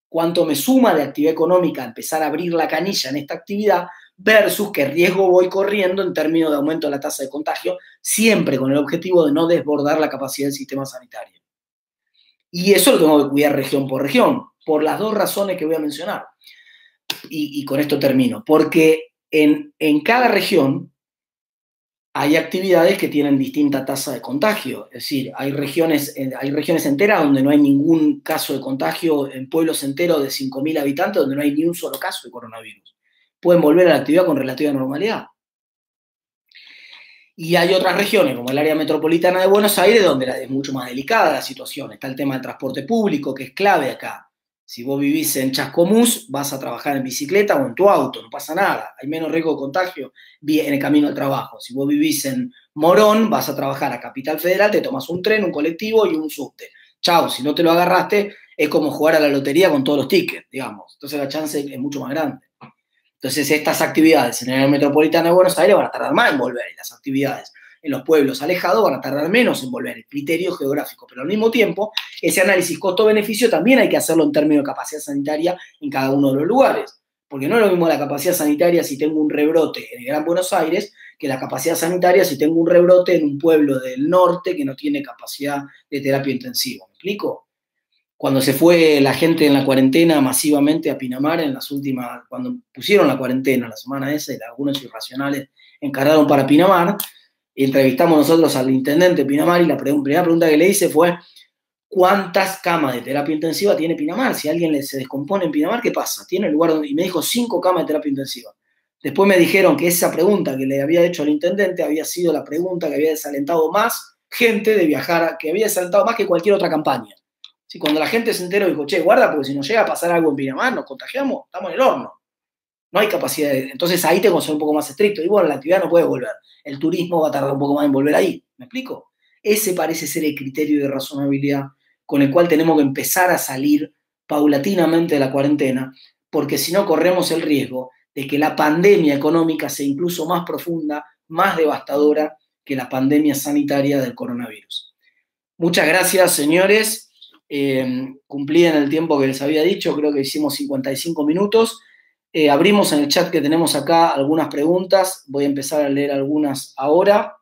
cuánto me suma de actividad económica empezar a abrir la canilla en esta actividad versus qué riesgo voy corriendo en términos de aumento de la tasa de contagio, siempre con el objetivo de no desbordar la capacidad del sistema sanitario. Y eso lo tengo que cuidar región por región, por las dos razones que voy a mencionar. Y con esto termino. Porque en cada región hay actividades que tienen distinta tasa de contagio. Es decir, hay regiones enteras donde no hay ningún caso de contagio, en pueblos enteros de 5.000 habitantes donde no hay ni un solo caso de coronavirus. Pueden volver a la actividad con relativa normalidad. Y hay otras regiones, como el área metropolitana de Buenos Aires, donde es mucho más delicada la situación. Está el tema del transporte público, que es clave acá. Si vos vivís en Chascomús, vas a trabajar en bicicleta o en tu auto, no pasa nada. Hay menos riesgo de contagio en el camino al trabajo. Si vos vivís en Morón, vas a trabajar a Capital Federal, te tomas un tren, un colectivo y un subte. Chau, si no te lo agarraste, es como jugar a la lotería con todos los tickets, digamos. Entonces la chance es mucho más grande. Entonces, estas actividades en el área metropolitana de Buenos Aires van a tardar más en volver, y las actividades en los pueblos alejados van a tardar menos en volver, el criterio geográfico. Pero al mismo tiempo, ese análisis costo-beneficio también hay que hacerlo en términos de capacidad sanitaria en cada uno de los lugares. Porque no es lo mismo la capacidad sanitaria si tengo un rebrote en el Gran Buenos Aires que la capacidad sanitaria si tengo un rebrote en un pueblo del norte que no tiene capacidad de terapia intensiva. ¿Me explico? Cuando se fue la gente en la cuarentena masivamente a Pinamar, cuando pusieron la cuarentena la semana esa, y algunos irracionales encargaron para Pinamar, entrevistamos nosotros al intendente de Pinamar y la primera pregunta que le hice fue: ¿cuántas camas de terapia intensiva tiene Pinamar? Si alguien se descompone en Pinamar, ¿qué pasa? ¿Tiene lugar donde? Y me dijo 5 camas de terapia intensiva. Después me dijeron que esa pregunta que le había hecho al intendente había sido la pregunta que había desalentado más gente de viajar, que había desalentado más que cualquier otra campaña. Sí, cuando la gente se enteró, dijo, che, guarda, porque si nos llega a pasar algo en Pinamar, nos contagiamos, estamos en el horno. No hay capacidad entonces ahí tengo que ser un poco más estricto. Y bueno, la actividad no puede volver. El turismo va a tardar un poco más en volver ahí. ¿Me explico? Ese parece ser el criterio de razonabilidad con el cual tenemos que empezar a salir paulatinamente de la cuarentena, porque si no corremos el riesgo de que la pandemia económica sea incluso más profunda, más devastadora que la pandemia sanitaria del coronavirus. Muchas gracias, señores. Cumplí en el tiempo que les había dicho, creo que hicimos 55 minutos. Abrimos en el chat que tenemos acá algunas preguntas, voy a empezar a leer algunas ahora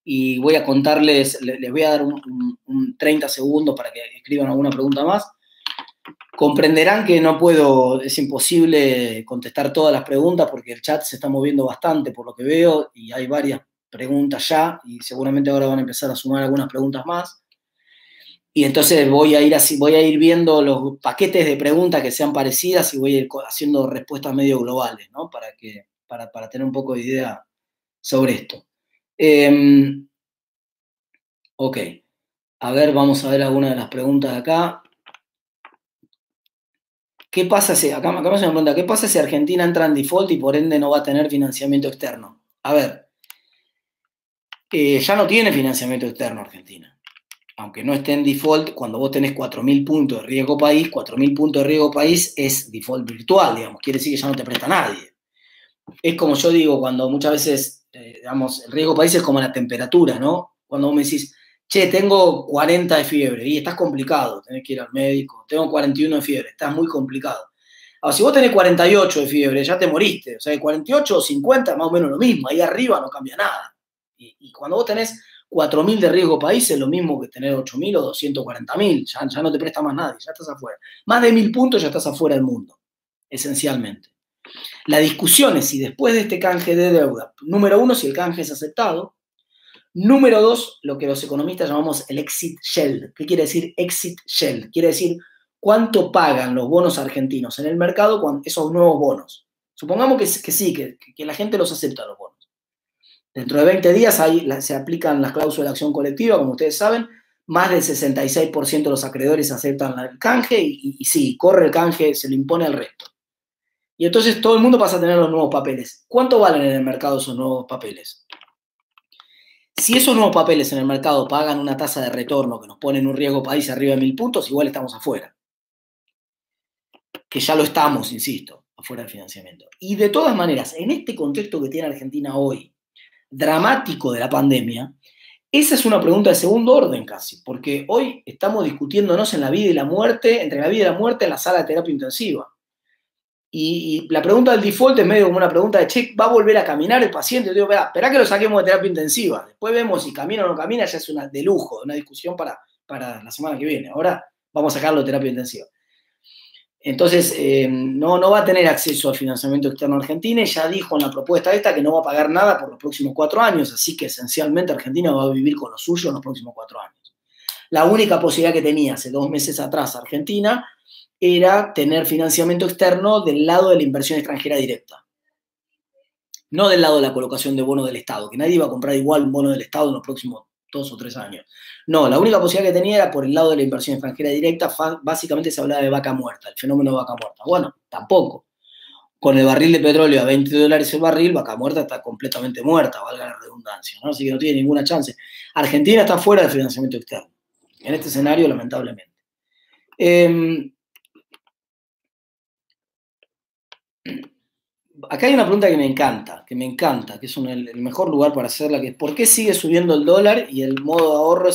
y voy a contarles, les voy a dar un 30 segundos para que escriban alguna pregunta más. Comprenderán que no puedo, es imposible contestar todas las preguntas porque el chat se está moviendo bastante por lo que veo y hay varias preguntas ya y seguramente ahora van a empezar a sumar algunas preguntas más. Y entonces voy a ir viendo los paquetes de preguntas que sean parecidas y voy a ir haciendo respuestas medio globales, ¿no? Para tener un poco de idea sobre esto. Ok, a ver, vamos a ver algunas de las preguntas de acá. ¿Qué pasa si, acá me hace una pregunta, ¿qué pasa si Argentina entra en default y por ende no va a tener financiamiento externo? A ver, ya no tiene financiamiento externo Argentina. Aunque no esté en default, cuando vos tenés 4.000 puntos de riesgo país, 4.000 puntos de riesgo país es default virtual, digamos, quiere decir que ya no te presta nadie. Es como yo digo, cuando muchas veces, digamos, el riesgo país es como la temperatura, ¿no? Cuando vos me decís, che, tengo 40 de fiebre y estás complicado, tenés que ir al médico, tengo 41 de fiebre, estás muy complicado. Ahora, si vos tenés 48 de fiebre, ya te moriste, o sea, de 48 o 50 más o menos lo mismo, ahí arriba no cambia nada. Y cuando vos tenés 4.000 de riesgo país es lo mismo que tener 8.000 o 240.000, ya no te presta más nadie, ya estás afuera. Más de 1.000 puntos ya estás afuera del mundo, esencialmente. La discusión es si después de este canje de deuda, número uno, si el canje es aceptado, número dos, lo que los economistas llamamos el exit shell. ¿Qué quiere decir exit shell? Quiere decir cuánto pagan los bonos argentinos en el mercado con esos nuevos bonos. Supongamos que sí, que la gente los acepta los bonos. Dentro de 20 días se aplican las cláusulas de acción colectiva, como ustedes saben, más del 66% de los acreedores aceptan el canje y sí, corre el canje, se le impone al resto. Y entonces todo el mundo pasa a tener los nuevos papeles. ¿Cuánto valen en el mercado esos nuevos papeles? Si esos nuevos papeles en el mercado pagan una tasa de retorno que nos pone en un riesgo país arriba de 1.000 puntos, igual estamos afuera. Que ya lo estamos, insisto, afuera del financiamiento. Y de todas maneras, en este contexto que tiene Argentina hoy, dramático de la pandemia, esa es una pregunta de segundo orden casi, porque hoy estamos discutiéndonos en la vida y la muerte, entre la vida y la muerte en la sala de terapia intensiva. Y la pregunta del default es medio como una pregunta de, che, ¿va a volver a caminar el paciente? Yo digo, esperá que lo saquemos de terapia intensiva. Después vemos si camina o no camina, ya es una de lujo, una discusión para la semana que viene. Ahora vamos a sacarlo de terapia intensiva. Entonces, no va a tener acceso al financiamiento externo Argentina y ya dijo en la propuesta esta que no va a pagar nada por los próximos 4 años, así que esencialmente Argentina va a vivir con lo suyo en los próximos 4 años. La única posibilidad que tenía hace 2 meses atrás Argentina era tener financiamiento externo del lado de la inversión extranjera directa. No del lado de la colocación de bonos del Estado, que nadie iba a comprar igual un bono del Estado en los próximos 2 o 3 años. No, la única posibilidad que tenía era por el lado de la inversión extranjera directa, básicamente se hablaba de vaca muerta, el fenómeno de vaca muerta. Bueno, tampoco. Con el barril de petróleo a $20 el barril, vaca muerta está completamente muerta, valga la redundancia, ¿no? Así que no tiene ninguna chance. Argentina está fuera del financiamiento externo, en este escenario, lamentablemente. Acá hay una pregunta que me encanta, que es el mejor lugar para hacerla, que es ¿por qué sigue subiendo el dólar y el modo de ahorro,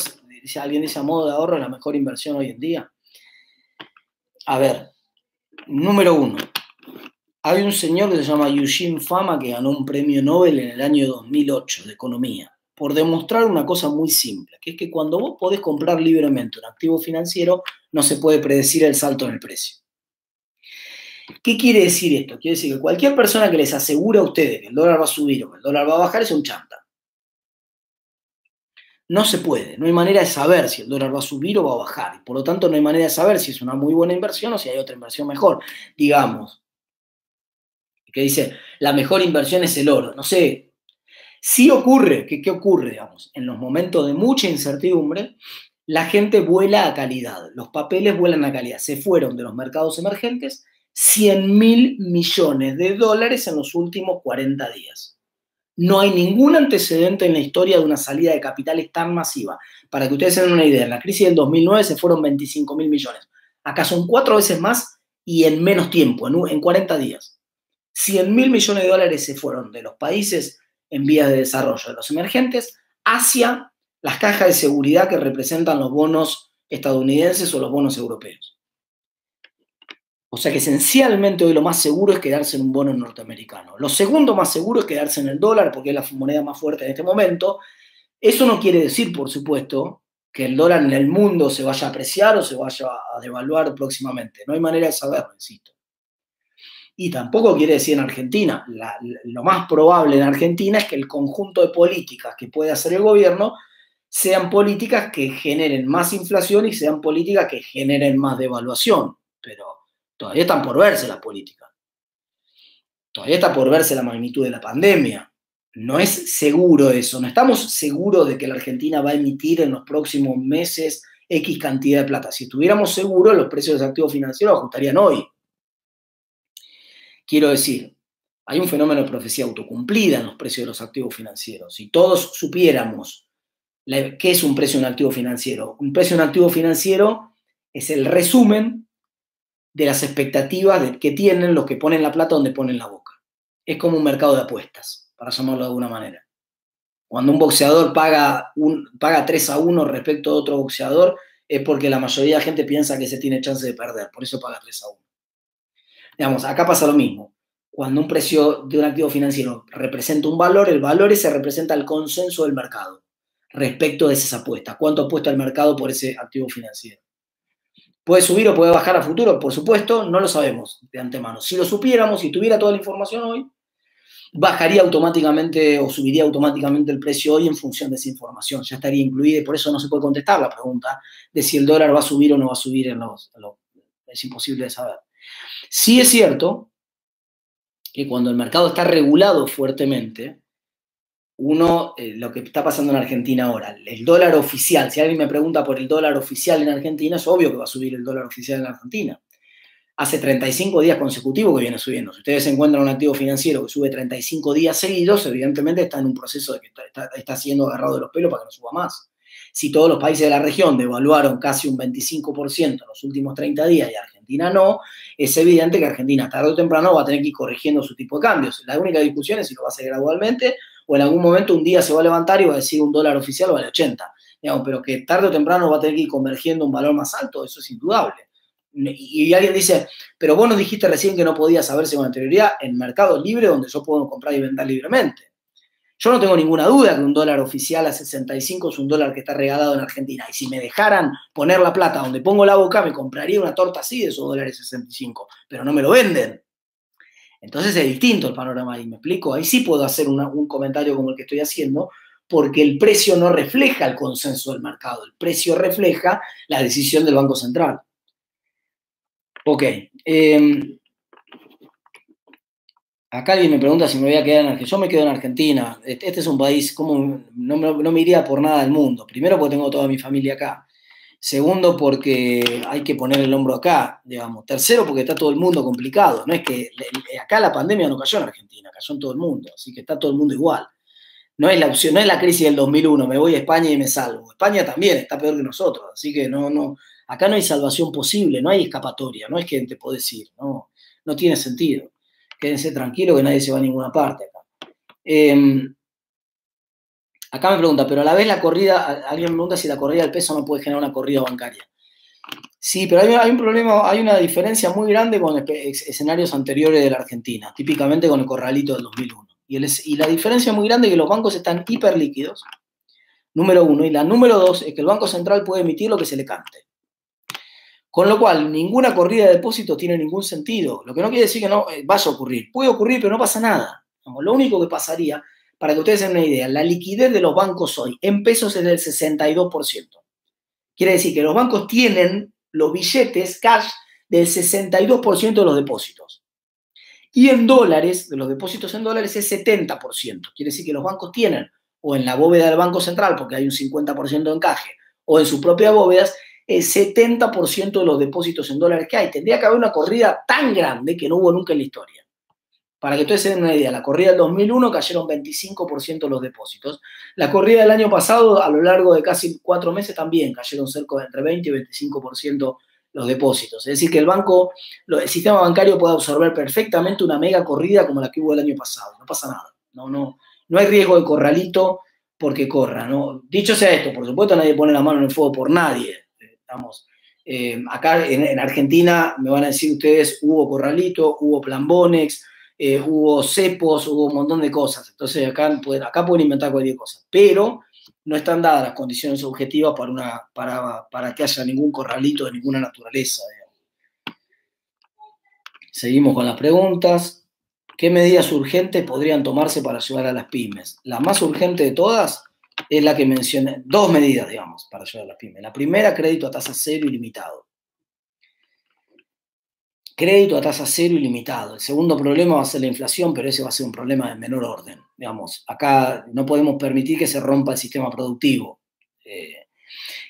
alguien dice modo de ahorro es la mejor inversión hoy en día? A ver, número uno, hay un señor que se llama Eugene Fama que ganó un premio Nobel en el año 2008 de economía, por demostrar una cosa muy simple, que es que cuando vos podés comprar libremente un activo financiero, no se puede predecir el salto en el precio. ¿Qué quiere decir esto? Quiere decir que cualquier persona que les asegure a ustedes que el dólar va a subir o que el dólar va a bajar es un chanta. No se puede, no hay manera de saber si el dólar va a subir o va a bajar. Y por lo tanto, no hay manera de saber si es una muy buena inversión o si hay otra inversión mejor. Digamos, que dice, la mejor inversión es el oro. No sé, sí ocurre, ¿qué ocurre, digamos? En los momentos de mucha incertidumbre, la gente vuela a calidad, los papeles vuelan a calidad. Se fueron de los mercados emergentes 100.000 millones de dólares en los últimos 40 días. No hay ningún antecedente en la historia de una salida de capitales tan masiva. Para que ustedes se den una idea, en la crisis del 2009 se fueron 25.000 millones. Acá son 4 veces más y en menos tiempo, en 40 días. 100.000 millones de dólares se fueron de los países en vías de desarrollo, de los emergentes, hacia las cajas de seguridad que representan los bonos estadounidenses o los bonos europeos. O sea que esencialmente hoy lo más seguro es quedarse en un bono norteamericano. Lo segundo más seguro es quedarse en el dólar porque es la moneda más fuerte en este momento. Eso no quiere decir, por supuesto, que el dólar en el mundo se vaya a apreciar o se vaya a devaluar próximamente. No hay manera de saberlo, insisto. Y tampoco quiere decir en Argentina. Lo más probable en Argentina es que el conjunto de políticas que puede hacer el gobierno sean políticas que generen más inflación y sean políticas que generen más devaluación. Pero todavía están por verse las políticas. Todavía está por verse la magnitud de la pandemia. No es seguro eso. No estamos seguros de que la Argentina va a emitir en los próximos meses X cantidad de plata. Si estuviéramos seguros, los precios de los activos financieros ajustarían hoy. Quiero decir, hay un fenómeno de profecía autocumplida en los precios de los activos financieros. Si todos supiéramos qué es un precio de un activo financiero, un precio de un activo financiero es el resumen de las expectativas que tienen los que ponen la plata donde ponen la boca. Es como un mercado de apuestas, para llamarlo de alguna manera. Cuando un boxeador paga 3-1 respecto a otro boxeador, es porque la mayoría de la gente piensa que se tiene chance de perder, por eso paga 3-1. Digamos, acá pasa lo mismo. Cuando un precio de un activo financiero representa un valor, el valor ese representa el consenso del mercado respecto de esas apuestas. ¿Cuánto apuesta el mercado por ese activo financiero? ¿Puede subir o puede bajar a futuro? Por supuesto, no lo sabemos de antemano. Si lo supiéramos, si tuviera toda la información hoy, bajaría automáticamente o subiría automáticamente el precio hoy en función de esa información. Ya estaría incluida y por eso no se puede contestar la pregunta de si el dólar va a subir o no va a subir es imposible de saber. Sí es cierto que cuando el mercado está regulado fuertemente, lo que está pasando en Argentina ahora, el dólar oficial, si alguien me pregunta por el dólar oficial en Argentina, es obvio que va a subir el dólar oficial en Argentina. Hace 35 días consecutivos que viene subiendo. Si ustedes encuentran un activo financiero que sube 35 días seguidos, evidentemente está en un proceso de que está siendo agarrado de los pelos para que no suba más. Si todos los países de la región devaluaron casi un 25% en los últimos 30 días y Argentina no, es evidente que Argentina tarde o temprano va a tener que ir corrigiendo su tipo de cambios. La única discusión es si lo va a hacer gradualmente o en algún momento un día se va a levantar y va a decir un dólar oficial vale 80. Digamos, pero que tarde o temprano va a tener que ir convergiendo un valor más alto, eso es indudable. Y alguien dice, pero vos nos dijiste recién que no podía saberse con anterioridad en mercado libre donde yo puedo comprar y vender libremente. Yo no tengo ninguna duda que un dólar oficial a 65 es un dólar que está regalado en Argentina. Y si me dejaran poner la plata donde pongo la boca, me compraría una torta así de esos dólares 65, pero no me lo venden. Entonces es distinto el panorama ahí, ¿me explico? Ahí sí puedo hacer un comentario como el que estoy haciendo, porque el precio no refleja el consenso del mercado, el precio refleja la decisión del Banco Central. Ok. Acá alguien me pregunta si me voy a quedar en Argentina. Yo me quedo en Argentina. Este es un país, no me iría por nada del mundo. Primero, porque tengo toda mi familia acá. Segundo, porque hay que poner el hombro acá, digamos. Tercero, porque está todo el mundo complicado. No es que acá la pandemia no cayó en Argentina, cayó en todo el mundo. Así que está todo el mundo igual. No es la opción, no es la crisis del 2001, me voy a España y me salvo. España también está peor que nosotros. Así que acá no hay salvación posible, no hay escapatoria. No es que te podés ir, no tiene sentido. Quédense tranquilos que nadie se va a ninguna parte acá. Acá me pregunta, pero a la vez alguien me pregunta si la corrida del peso no puede generar una corrida bancaria. Sí, pero hay un problema, hay una diferencia muy grande con escenarios anteriores de la Argentina, típicamente con el corralito del 2001. Y la diferencia muy grande es que los bancos están hiperlíquidos, número uno, y la número dos es que el Banco Central puede emitir lo que se le cante. Con lo cual, ninguna corrida de depósitos tiene ningún sentido. Lo que no quiere decir que no vaya a ocurrir. Puede ocurrir, pero no pasa nada. Lo único que pasaría, para que ustedes tengan una idea, la liquidez de los bancos hoy en pesos es del 62%. Quiere decir que los bancos tienen los billetes cash del 62% de los depósitos. Y en dólares, de los depósitos en dólares es 70%. Quiere decir que los bancos tienen, o en la bóveda del Banco Central, porque hay un 50% de encaje, o en sus propias bóvedas, el 70% de los depósitos en dólares que hay. Tendría que haber una corrida tan grande que no hubo nunca en la historia. Para que ustedes se den una idea, la corrida del 2001 cayeron 25% los depósitos. La corrida del año pasado, a lo largo de casi 4 meses, también cayeron cerca de entre 20 y 25% los depósitos. Es decir, que el sistema bancario puede absorber perfectamente una mega corrida como la que hubo el año pasado. No pasa nada. No hay riesgo de corralito porque corra, ¿no? Dicho sea esto, por supuesto nadie pone la mano en el fuego por nadie. Acá en Argentina, me van a decir ustedes, hubo corralito, hubo plan Bonex, hubo cepos, hubo un montón de cosas. Entonces acá pueden inventar cualquier cosa. Pero no están dadas las condiciones objetivas para que haya ningún corralito de ninguna naturaleza. Seguimos con las preguntas. ¿Qué medidas urgentes podrían tomarse para ayudar a las pymes? La más urgente de todas es la que mencioné. Dos medidas, digamos, para ayudar a las pymes. La primera, crédito a tasa cero ilimitado. Crédito a tasa cero ilimitado. El segundo problema va a ser la inflación, pero ese va a ser un problema de menor orden. Digamos, acá no podemos permitir que se rompa el sistema productivo.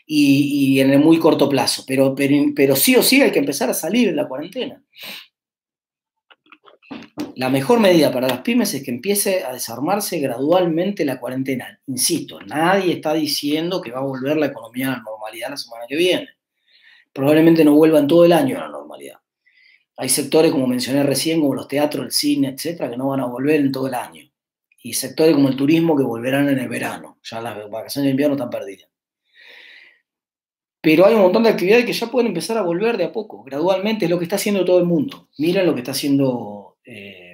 Y en el muy corto plazo. Pero sí o sí hay que empezar a salir de la cuarentena. La mejor medida para las pymes es que empiece a desarmarse gradualmente la cuarentena. Insisto, nadie está diciendo que va a volver la economía a la normalidad la semana que viene. Probablemente no vuelva en todo el año a la normalidad. Hay sectores, como mencioné recién, como los teatros, el cine, etcétera, que no van a volver en todo el año. Y sectores como el turismo que volverán en el verano. Ya las vacaciones de invierno están perdidas. Pero hay un montón de actividades que ya pueden empezar a volver de a poco, gradualmente. Es lo que está haciendo todo el mundo. Miren lo que está haciendo,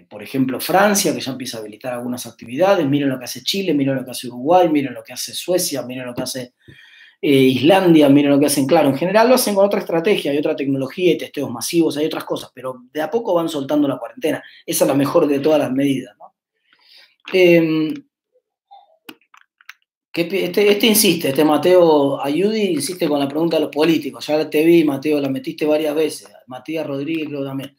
por ejemplo, Francia, que ya empieza a habilitar algunas actividades. Miren lo que hace Chile, miren lo que hace Uruguay, miren lo que hace Suecia, miren lo que hace Islandia, miren lo que hacen. Claro, en general lo hacen con otra estrategia, hay otra tecnología, hay testeos masivos, hay otras cosas, pero de a poco van soltando la cuarentena. Esa es la mejor de todas las medidas, ¿no? Este Mateo Ayudi insiste con la pregunta de los políticos. Ya te vi, Mateo, la metiste varias veces. Matías Rodríguez creo también.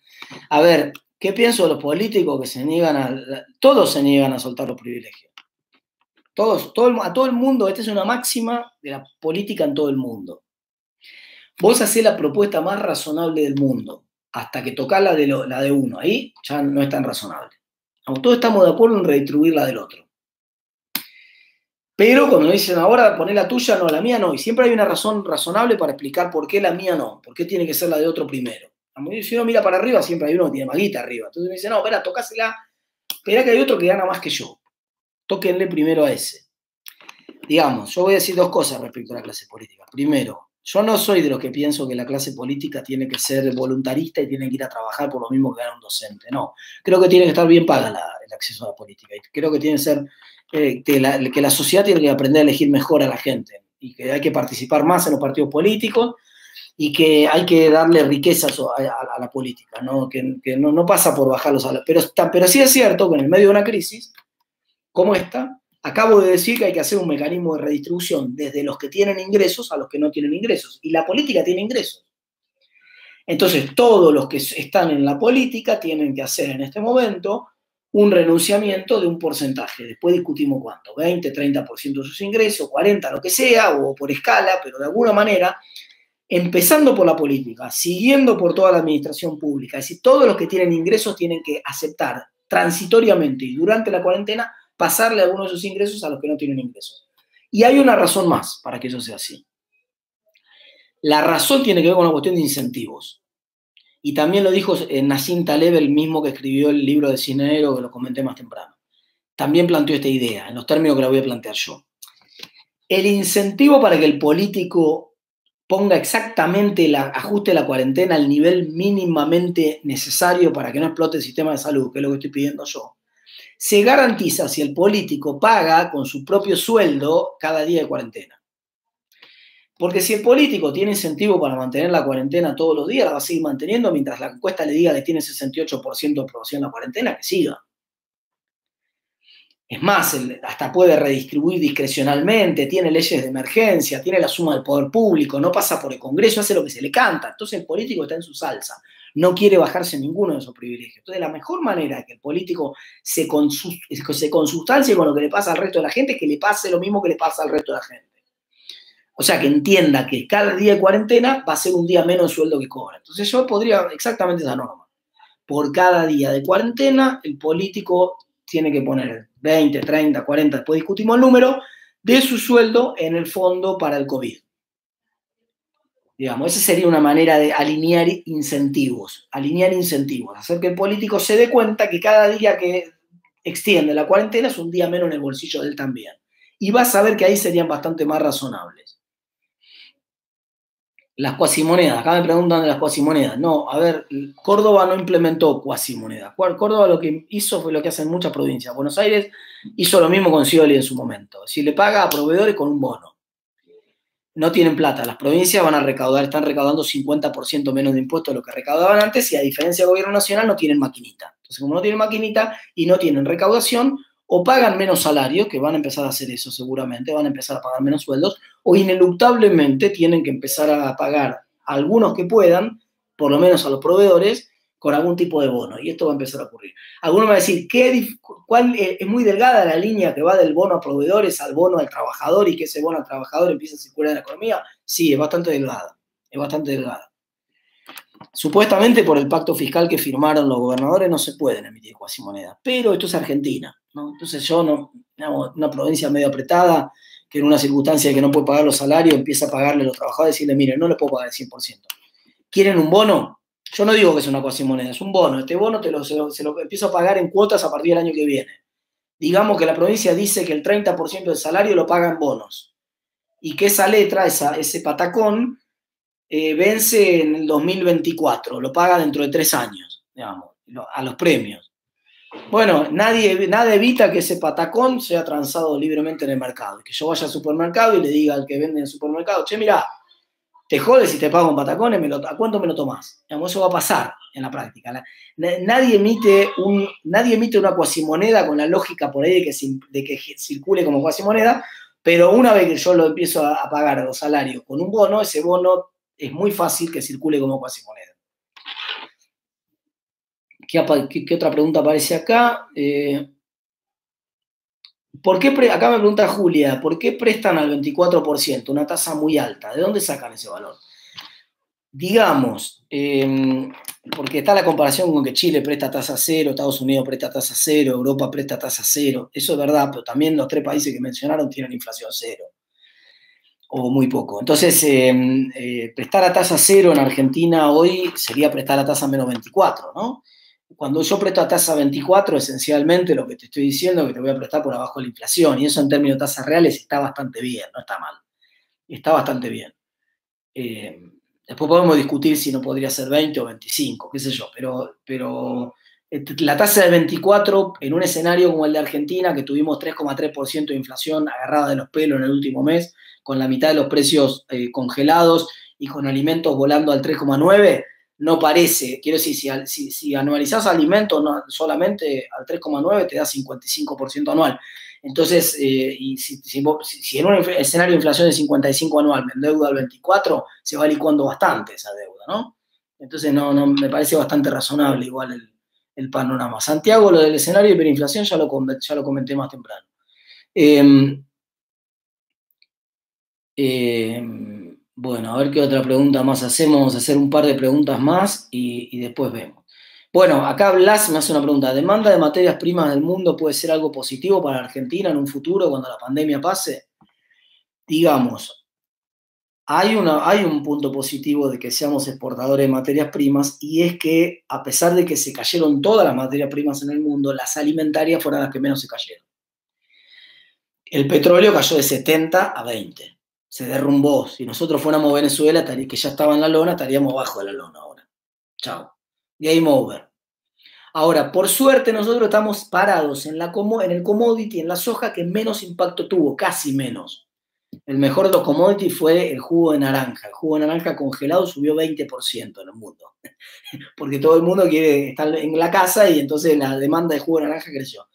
A ver, ¿qué pienso de los políticos que se niegan todos se niegan a soltar los privilegios? A todo el mundo, esta es una máxima de la política en todo el mundo. Vos hacés la propuesta más razonable del mundo, hasta que tocás la de uno. Ahí ya no es tan razonable. Todos estamos de acuerdo en redistribuir la del otro. Pero cuando dicen ahora poné la tuya, no, la mía no. Y siempre hay una razón razonable para explicar por qué la mía no, por qué tiene que ser la de otro primero. Si uno mira para arriba, siempre hay uno que tiene más guita arriba. Entonces me dice, no, espera, tocásela. Espera que hay otro que gana más que yo. Tóquenle primero a ese. Digamos, yo voy a decir dos cosas respecto a la clase política. Primero, yo no soy de los que pienso que la clase política tiene que ser voluntarista y tiene que ir a trabajar por lo mismo que gana un docente. No, creo que tiene que estar bien paga el acceso a la política. Y creo que tiene que ser que la sociedad tiene que aprender a elegir mejor a la gente y que hay que participar más en los partidos políticos y que hay que darle riqueza a la política, ¿no? Que no pasa por bajar los salarios. Pero sí es cierto que en el medio de una crisis como esta, acabo de decir que hay que hacer un mecanismo de redistribución desde los que tienen ingresos a los que no tienen ingresos. Y la política tiene ingresos. Entonces, todos los que están en la política tienen que hacer en este momento un renunciamiento de un porcentaje. Después discutimos cuánto, 20, 30% de sus ingresos, 40, lo que sea, o por escala, pero de alguna manera, empezando por la política, siguiendo por toda la administración pública. Es decir, todos los que tienen ingresos tienen que aceptar transitoriamente y durante la cuarentena pasarle algunos de sus ingresos a los que no tienen ingresos. Y hay una razón más para que eso sea así. La razón tiene que ver con una cuestión de incentivos. Y también lo dijo Nassim Taleb, el mismo que escribió el libro de Cisne Negro, que lo comenté más temprano. También planteó esta idea, en los términos que la voy a plantear yo. El incentivo para que el político ponga exactamente ajuste la cuarentena al nivel mínimamente necesario para que no explote el sistema de salud, que es lo que estoy pidiendo yo, se garantiza si el político paga con su propio sueldo cada día de cuarentena. Porque si el político tiene incentivo para mantener la cuarentena todos los días, la va a seguir manteniendo mientras la encuesta le diga que tiene 68% de aprobación en la cuarentena, que siga. Es más, hasta puede redistribuir discrecionalmente, tiene leyes de emergencia, tiene la suma del poder público, no pasa por el Congreso, hace lo que se le canta. Entonces el político está en su salsa, no quiere bajarse ninguno de esos privilegios. Entonces la mejor manera de que el político se consustancie con lo que le pasa al resto de la gente es que le pase lo mismo que le pasa al resto de la gente. O sea, que entienda que cada día de cuarentena va a ser un día menos sueldo que cobra. Entonces yo podría exactamente esa norma. Por cada día de cuarentena, el político tiene que poner 20, 30, 40, después discutimos el número, de su sueldo en el fondo para el COVID. Digamos, esa sería una manera de alinear incentivos, hacer que el político se dé cuenta que cada día que extiende la cuarentena es un día menos en el bolsillo de él también. Y va a saber que ahí serían bastante más razonables. Las cuasimonedas, acá me preguntan de las cuasimonedas. No, a ver, Córdoba no implementó cuasimonedas. Córdoba lo que hizo fue lo que hacen muchas provincias. Buenos Aires hizo lo mismo con Scioli en su momento. Si le paga a proveedores con un bono. No tienen plata. Las provincias van a recaudar, están recaudando 50% menos de impuestos de lo que recaudaban antes y a diferencia del gobierno nacional no tienen maquinita. Entonces, como no tienen maquinita y no tienen recaudación, o pagan menos salarios, que van a empezar a hacer eso seguramente, van a empezar a pagar menos sueldos, o ineluctablemente tienen que empezar a pagar a algunos que puedan, por lo menos a los proveedores, con algún tipo de bono. Y esto va a empezar a ocurrir. Algunos van a decir, ¿cuál es muy delgada la línea que va del bono a proveedores al bono al trabajador y que ese bono al trabajador empieza a circular en la economía? Sí, es bastante delgada. Es bastante delgada. Supuestamente por el pacto fiscal que firmaron los gobernadores no se pueden emitir cuasimonedas, pero esto es Argentina, ¿no? Entonces yo, no, digamos, una provincia medio apretada, que en una circunstancia que no puede pagar los salarios, empieza a pagarle a los trabajadores y decirle, miren, no le puedo pagar el 100%. ¿Quieren un bono? Yo no digo que es una cuasimoneda, es un bono. Este bono se lo empiezo a pagar en cuotas a partir del año que viene. Digamos que la provincia dice que el 30% del salario lo paga en bonos y que esa letra, ese patacón, vence en el 2024, lo paga dentro de 3 años, digamos, a los premios. Bueno, nada evita que ese patacón sea transado libremente en el mercado. Que yo vaya al supermercado y le diga al que vende en el supermercado, che, mirá, te jodes si te pago en patacones, ¿a cuánto me lo tomás? Digamos, eso va a pasar en la práctica. Nadie emite una cuasimoneda con la lógica por ahí de que circule como cuasimoneda, pero una vez que yo lo empiezo a pagar a los salarios con un bono, ese bono es muy fácil que circule como cuasimoneda. ¿Qué otra pregunta aparece acá? Acá me pregunta Julia, ¿por qué prestan al 24%? Una tasa muy alta. ¿De dónde sacan ese valor? Digamos, porque está la comparación con que Chile presta tasa cero, Estados Unidos presta tasa cero, Europa presta tasa cero. Eso es verdad, pero también los 3 países que mencionaron tienen inflación cero, o muy poco. Entonces, prestar a tasa cero en Argentina hoy sería prestar a tasa menos 24, ¿no? Cuando yo presto a tasa 24, esencialmente lo que te estoy diciendo es que te voy a prestar por abajo de la inflación, y eso en términos de tasas reales está bastante bien, no está mal. Está bastante bien. Después podemos discutir si no podría ser 20 o 25, qué sé yo, pero la tasa de 24 en un escenario como el de Argentina, que tuvimos 3,3% de inflación agarrada de los pelos en el último mes, con la mitad de los precios congelados y con alimentos volando al 3,9%, no parece. Quiero decir, si anualizás alimentos solamente al 3,9% te da 55% anual. Entonces, y si en un escenario de inflación de 55 anual me endeudo al 24, se va licuando bastante esa deuda, ¿no? Entonces, no, me parece bastante razonable igual el panorama. Santiago, lo del escenario de hiperinflación ya lo comenté más temprano. Bueno, a ver qué otra pregunta más hacemos. Vamos a hacer un par de preguntas más y después vemos. Bueno, acá Blas me hace una pregunta. ¿Demanda de materias primas del mundo puede ser algo positivo para Argentina en un futuro cuando la pandemia pase? Digamos, hay un punto positivo de que seamos exportadores de materias primas y es que a pesar de que se cayeron todas las materias primas en el mundo, las alimentarias fueron las que menos se cayeron. El petróleo cayó de 70 a 20. Se derrumbó. Si nosotros fuéramos Venezuela, que ya estaba en la lona, estaríamos bajo de la lona ahora. Chao. Game over. Ahora, por suerte, nosotros estamos parados en el commodity, en la soja, que menos impacto tuvo, casi menos. El mejor de los commodities fue el jugo de naranja. El jugo de naranja congelado subió 20% en el mundo. Porque todo el mundo quiere estar en la casa y entonces la demanda de jugo de naranja creció.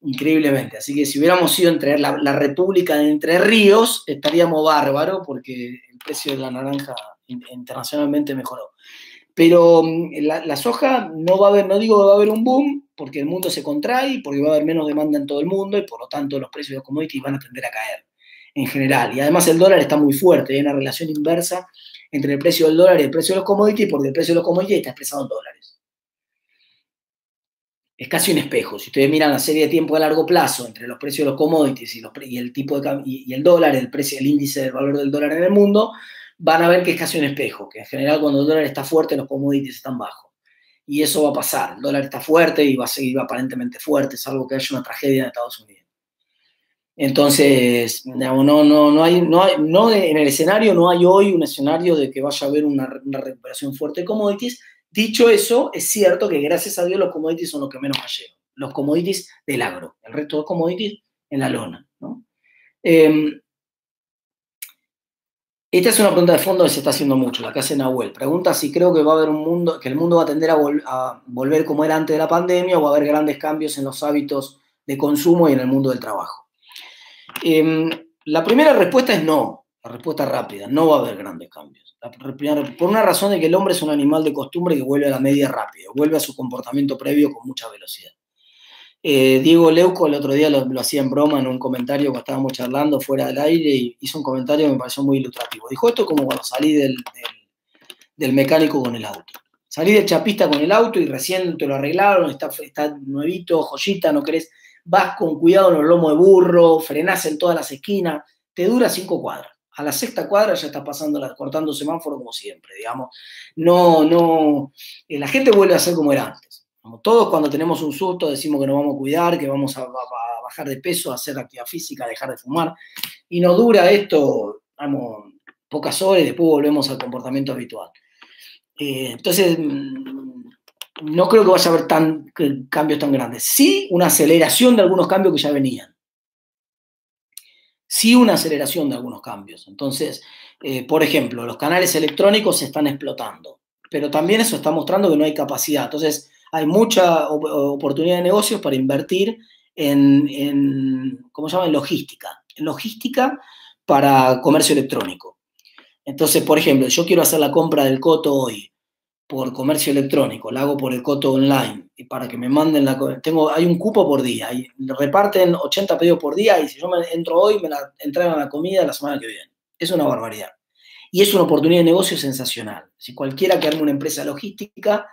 Increíblemente. Así que si hubiéramos sido entre la República de Entre Ríos, estaríamos bárbaros porque el precio de la naranja internacionalmente mejoró. Pero la soja no va a haber, no digo que va a haber un boom, porque el mundo se contrae, porque va a haber menos demanda en todo el mundo y por lo tanto los precios de los commodities van a tender a caer en general. Y además el dólar está muy fuerte, hay una relación inversa entre el precio del dólar y el precio de los commodities, porque el precio de los commodities está expresado en dólares. Es casi un espejo. Si ustedes miran la serie de tiempo a largo plazo entre los precios de los commodities y el tipo de y el dólar, el índice del valor del dólar en el mundo, van a ver que es casi un espejo, que en general cuando el dólar está fuerte, los commodities están bajos. Y eso va a pasar. El dólar está fuerte y va a seguir aparentemente fuerte, salvo que haya una tragedia en Estados Unidos. Entonces, digamos, en el escenario no hay hoy un escenario de que vaya a haber una recuperación fuerte de commodities. Dicho eso, es cierto que gracias a Dios los commodities son los que menos cayeron. Los commodities del agro, el resto de commodities en la lona, ¿no? Esta es una pregunta de fondo que se está haciendo mucho, la que hace Nahuel. Pregunta si creo que va a haber un mundo, que el mundo va a tender a volver como era antes de la pandemia o va a haber grandes cambios en los hábitos de consumo y en el mundo del trabajo. La primera respuesta es no, la respuesta rápida, no va a haber grandes cambios. Por una razón de que el hombre es un animal de costumbre que vuelve a la media rápido, vuelve a su comportamiento previo con mucha velocidad. Diego Leuco el otro día lo hacía en broma en un comentario que estábamos charlando fuera del aire y hizo un comentario que me pareció muy ilustrativo. Dijo, esto es como cuando salí del mecánico con el auto. Salí del chapista con el auto y recién te lo arreglaron, está nuevito, joyita, no querés, vas con cuidado en los lomos de burro, frenás en todas las esquinas, te dura 5 cuadras. A la sexta cuadra ya estás cortando semáforo como siempre, digamos. La gente vuelve a ser como era antes. Como todos cuando tenemos un susto decimos que nos vamos a cuidar, que vamos a bajar de peso, a hacer actividad física, a dejar de fumar. Y nos dura esto, vamos, pocas horas y después volvemos al comportamiento habitual. Entonces, no creo que vaya a haber cambios tan grandes. Sí, una aceleración de algunos cambios que ya venían. Sí, una aceleración de algunos cambios. Entonces, por ejemplo, los canales electrónicos se están explotando, pero también eso está mostrando que no hay capacidad. Entonces, hay mucha oportunidad de negocios para invertir ¿cómo se llama? En logística. En logística para comercio electrónico. Entonces, por ejemplo, yo quiero hacer la compra del coto hoy por comercio electrónico, la hago por el coto online, y para que me manden hay un cupo por día, y reparten 80 pedidos por día, y si yo entro hoy, me la entregan la comida la semana que viene. Es una barbaridad. Y es una oportunidad de negocio sensacional. Si cualquiera que arme una empresa logística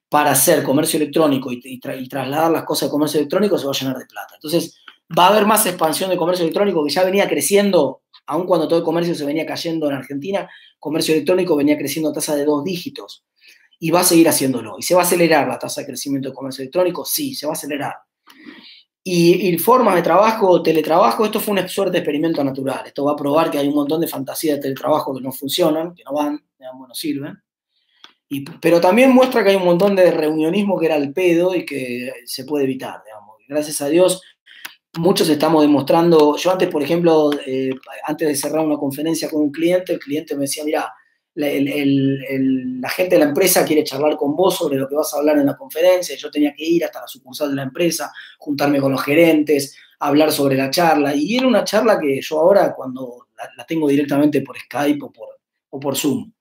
para hacer comercio electrónico y trasladar las cosas de comercio electrónico, se va a llenar de plata. Entonces, va a haber más expansión de comercio electrónico que ya venía creciendo, aun cuando todo el comercio se venía cayendo en Argentina, comercio electrónico venía creciendo a tasa de 2 dígitos. Y va a seguir haciéndolo. ¿Y se va a acelerar la tasa de crecimiento del comercio electrónico? Sí, se va a acelerar. Y formas de trabajo, teletrabajo, esto fue una suerte de experimento natural. Esto va a probar que hay un montón de fantasías de teletrabajo que no funcionan, que no van, digamos, no sirven. Pero también muestra que hay un montón de reunionismo que era el pedo y que se puede evitar, digamos. Gracias a Dios, muchos estamos demostrando. Yo antes, por ejemplo, antes de cerrar una conferencia con un cliente, el cliente me decía, mira, la gente de la empresa quiere charlar con vos sobre lo que vas a hablar en la conferencia, y yo tenía que ir hasta la sucursal de la empresa, juntarme con los gerentes, hablar sobre la charla, y era una charla que yo ahora cuando la tengo directamente por Skype o por Zoom.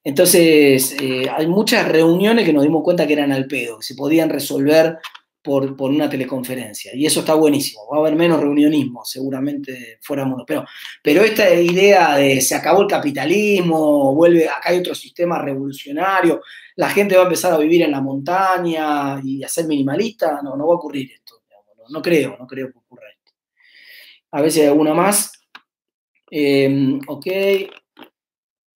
Entonces, hay muchas reuniones que nos dimos cuenta que eran al pedo, que se podían resolver por una teleconferencia. Y eso está buenísimo. Va a haber menos reunionismo, seguramente fuéramos. Pero esta idea de se acabó el capitalismo, acá hay otro sistema revolucionario, la gente va a empezar a vivir en la montaña y a ser minimalista, no va a ocurrir esto. No creo que ocurra esto. A ver si hay alguna más. Ok.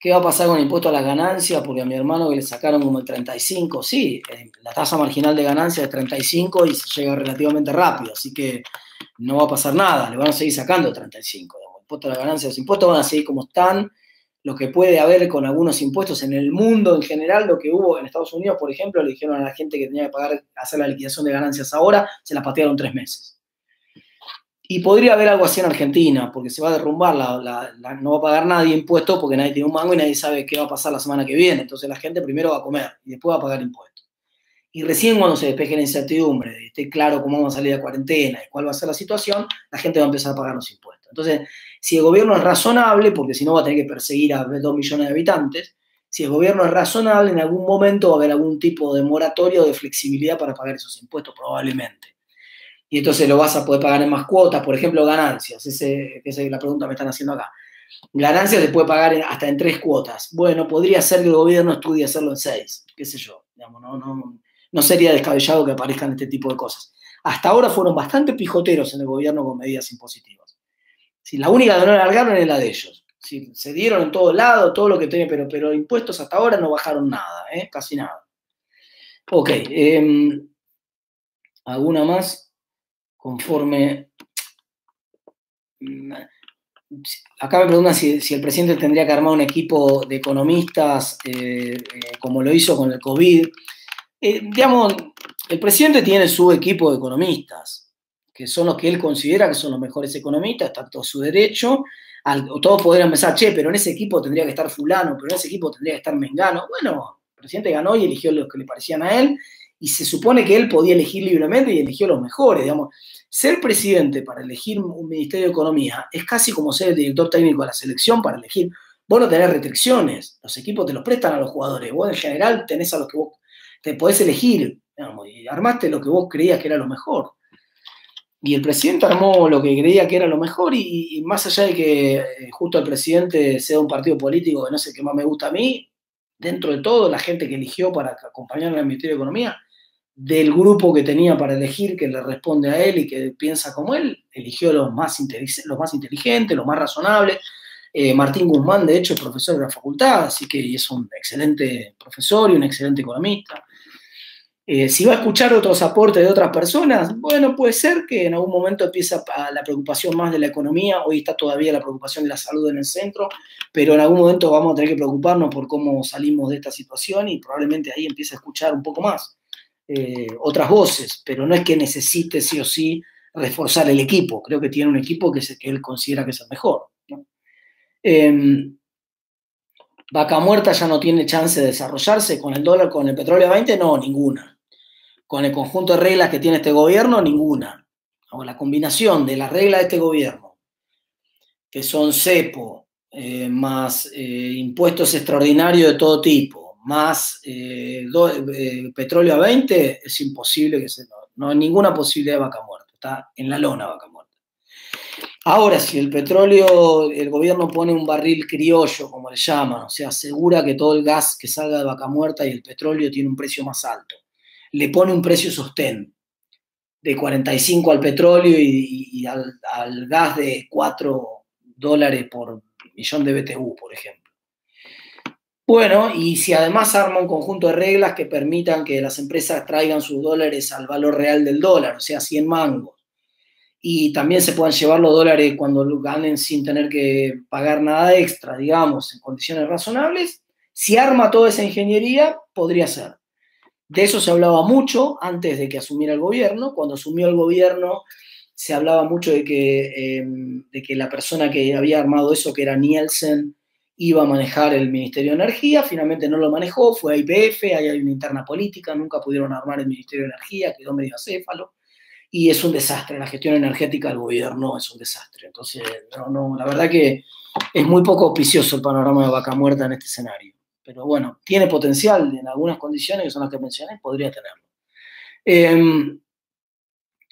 ¿Qué va a pasar con el impuesto a las ganancias? Porque a mi hermano que le sacaron como el 35, sí, la tasa marginal de ganancia es 35 y se llega relativamente rápido, así que no va a pasar nada, le van a seguir sacando el 35. El impuesto a las ganancias, los impuestos van a seguir como están. Lo que puede haber con algunos impuestos en el mundo en general, lo que hubo en Estados Unidos, por ejemplo, le dijeron a la gente que tenía que hacer la liquidación de ganancias ahora, se la patearon 3 meses. Y podría haber algo así en Argentina, porque se va a derrumbar, no va a pagar nadie impuestos porque nadie tiene un mango y nadie sabe qué va a pasar la semana que viene. Entonces la gente primero va a comer y después va a pagar impuestos. Y recién cuando se despeje la incertidumbre, esté claro cómo vamos a salir de cuarentena y cuál va a ser la situación, la gente va a empezar a pagar los impuestos. Entonces, si el gobierno es razonable, porque si no va a tener que perseguir a 2 millones de habitantes, si el gobierno es razonable, en algún momento va a haber algún tipo de moratorio o de flexibilidad para pagar esos impuestos, probablemente. Y entonces lo vas a poder pagar en más cuotas, por ejemplo, ganancias, esa es la pregunta que me están haciendo acá. Ganancias se puede pagar hasta en 3 cuotas. Bueno, podría ser que el gobierno estudie hacerlo en 6, qué sé yo. Digamos, no sería descabellado que aparezcan este tipo de cosas. Hasta ahora fueron bastante pijoteros en el gobierno con medidas impositivas. Si la única que no largaron es la de ellos. Si se dieron en todo lado, todo lo que tienen, pero impuestos hasta ahora no bajaron nada, casi nada. Ok, ¿alguna más? Conforme acá me preguntan si el presidente tendría que armar un equipo de economistas como lo hizo con el COVID. Digamos, el presidente tiene su equipo de economistas, que son los que él considera que son los mejores economistas, está todo su derecho. Todos podrían pensar, che, pero en ese equipo tendría que estar fulano, pero en ese equipo tendría que estar mengano. Bueno, el presidente ganó y eligió los que le parecían a él, y se supone que él podía elegir libremente y eligió los mejores, digamos. Ser presidente para elegir un ministerio de economía es casi como ser el director técnico de la selección para elegir. Vos no tenés restricciones, los equipos te los prestan a los jugadores, vos en general tenés a los que vos te podés elegir, digamos, y armaste lo que vos creías que era lo mejor. Y el presidente armó lo que creía que era lo mejor, y más allá de que justo el presidente sea un partido político que no es el que más me gusta a mí, dentro de todo, la gente que eligió para acompañar al Ministerio de Economía, del grupo que tenía para elegir, que le responde a él y que piensa como él, eligió los más inteligentes, los más razonables. Martín Guzmán, de hecho, es profesor de la facultad, así que es un excelente profesor y un excelente economista. Si va a escuchar otros aportes de otras personas, bueno, puede ser que en algún momento empiece la preocupación más de la economía. Hoy está todavía la preocupación de la salud en el centro, pero en algún momento vamos a tener que preocuparnos por cómo salimos de esta situación, y probablemente ahí empiece a escuchar un poco más otras voces, pero no es que necesite sí o sí reforzar el equipo. Creo que tiene un equipo que él considera que es el mejor, ¿no? Vaca muerta ya no tiene chance de desarrollarse con el dólar, con el petróleo a 20, no, ninguna. Con el conjunto de reglas que tiene este gobierno, ninguna. O la combinación de las reglas de este gobierno, que son cepo, más impuestos extraordinarios de todo tipo, más petróleo a 20, es imposible que no hay ninguna posibilidad de vaca muerta. Está en la lona vaca muerta. Ahora, si el petróleo, el gobierno pone un barril criollo, como le llaman, o sea, asegura que todo el gas que salga de vaca muerta y el petróleo tiene un precio más alto, le pone un precio sostén de 45 al petróleo y al gas de $4 por millón de BTU, por ejemplo. Bueno, y si además arma un conjunto de reglas que permitan que las empresas traigan sus dólares al valor real del dólar, o sea, 100 mangos, y también se puedan llevar los dólares cuando ganen sin tener que pagar nada extra, digamos, en condiciones razonables, si arma toda esa ingeniería, podría ser. De eso se hablaba mucho antes de que asumiera el gobierno. Cuando asumió el gobierno se hablaba mucho de que la persona que había armado eso, que era Nielsen, iba a manejar el Ministerio de Energía. Finalmente no lo manejó, fue a YPF, ahí hay una interna política, nunca pudieron armar el Ministerio de Energía, quedó medio acéfalo, y es un desastre. La gestión energética del gobierno es un desastre. Entonces, la verdad que es muy poco auspicioso el panorama de vaca muerta en este escenario. Pero bueno, tiene potencial en algunas condiciones, que son las que mencioné, podría tenerlo.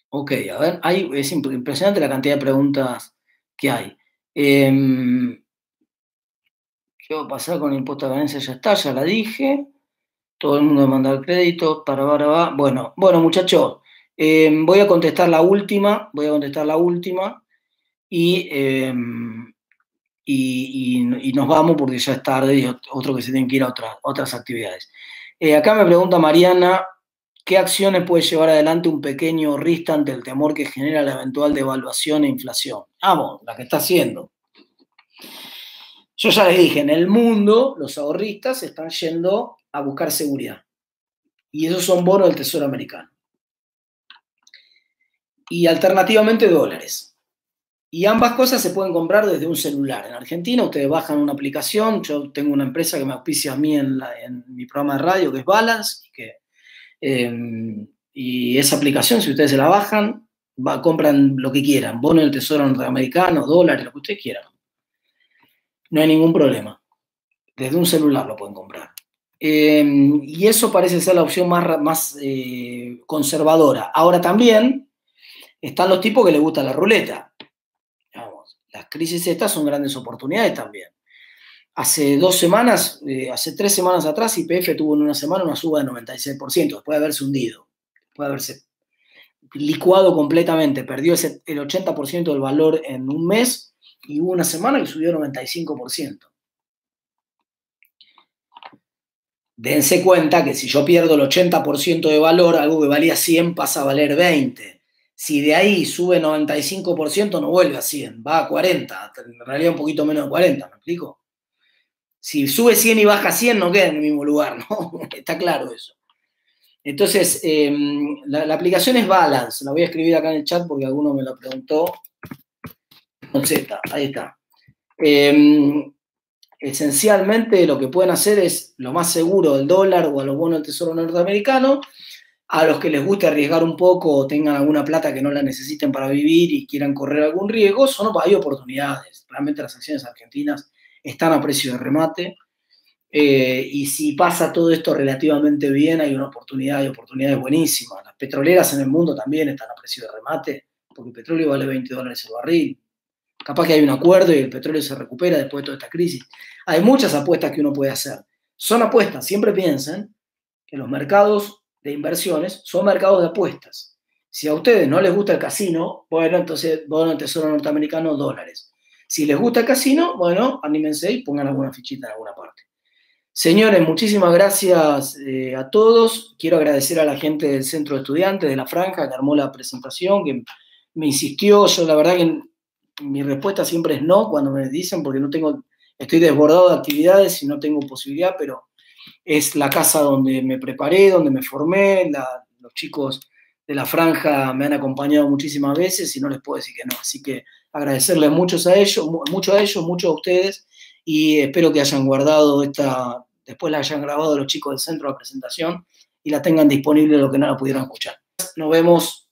Ok, a ver, es impresionante la cantidad de preguntas que hay. ¿Qué va a pasar con el impuesto a ganancia? Ya está, ya la dije. Todo el mundo demanda el crédito, Bueno, muchachos, voy a contestar la última, y nos vamos porque ya es tarde y otro que se tiene que ir a otras actividades. Acá me pregunta Mariana, ¿qué acciones puede llevar adelante un pequeño ahorrista ante el temor que genera la eventual devaluación e inflación? Vamos, la que está haciendo. Yo ya les dije, en el mundo los ahorristas están yendo a buscar seguridad. Y esos son bonos del Tesoro americano. Y alternativamente dólares. Y ambas cosas se pueden comprar desde un celular. En Argentina ustedes bajan una aplicación. Yo tengo una empresa que me auspicia a mí en mi programa de radio, que es Balance, y esa aplicación, si ustedes se la bajan, compran lo que quieran, bonos del Tesoro norteamericano, dólares, lo que ustedes quieran. No hay ningún problema. Desde un celular lo pueden comprar. Y eso parece ser la opción más conservadora. Ahora también están los tipos que les gusta la ruleta. Vamos, las crisis estas son grandes oportunidades también. Hace 3 semanas atrás, YPF tuvo en una semana una suba de 96%, después de haberse hundido, después de haberse licuado completamente, perdió el 80% del valor en un mes, y hubo una semana que subió 95%. Dense cuenta que si yo pierdo el 80% de valor, algo que valía 100 pasa a valer 20. Si de ahí sube 95%, no vuelve a 100, va a 40, en realidad un poquito menos de 40, ¿me explico? Si sube 100 y baja 100, no queda en el mismo lugar, ¿no? Está claro eso. Entonces, la aplicación es Balance, la voy a escribir acá en el chat porque alguno me lo preguntó. Con Z, ahí está. Esencialmente lo que pueden hacer es lo más seguro del dólar o a los bonos del Tesoro norteamericano. A los que les guste arriesgar un poco o tengan alguna plata que no la necesiten para vivir y quieran correr algún riesgo, hay oportunidades. Realmente las acciones argentinas están a precio de remate. Y si pasa todo esto relativamente bien, hay una oportunidad, hay oportunidades buenísimas. Las petroleras en el mundo también están a precio de remate, porque el petróleo vale $20 el barril. Capaz que hay un acuerdo y el petróleo se recupera después de toda esta crisis. Hay muchas apuestas que uno puede hacer. Son apuestas, siempre piensen que los mercados de inversiones son mercados de apuestas. Si a ustedes no les gusta el casino, bueno, entonces bono del Tesoro norteamericano, dólares. Si les gusta el casino, bueno, anímense y pongan alguna fichita en alguna parte. Señores, muchísimas gracias a todos. Quiero agradecer a la gente del Centro de Estudiantes, de la Franja, que armó la presentación, que me insistió. Yo la verdad que mi respuesta siempre es no cuando me dicen, porque estoy desbordado de actividades y no tengo posibilidad, pero es la casa donde me preparé, donde me formé. Los chicos de la Franja me han acompañado muchísimas veces y no les puedo decir que no. Así que agradecerles mucho a ellos, mucho a ustedes, y espero que hayan guardado después la hayan grabado los chicos del centro de presentación y la tengan disponible los que no la pudieron escuchar. Nos vemos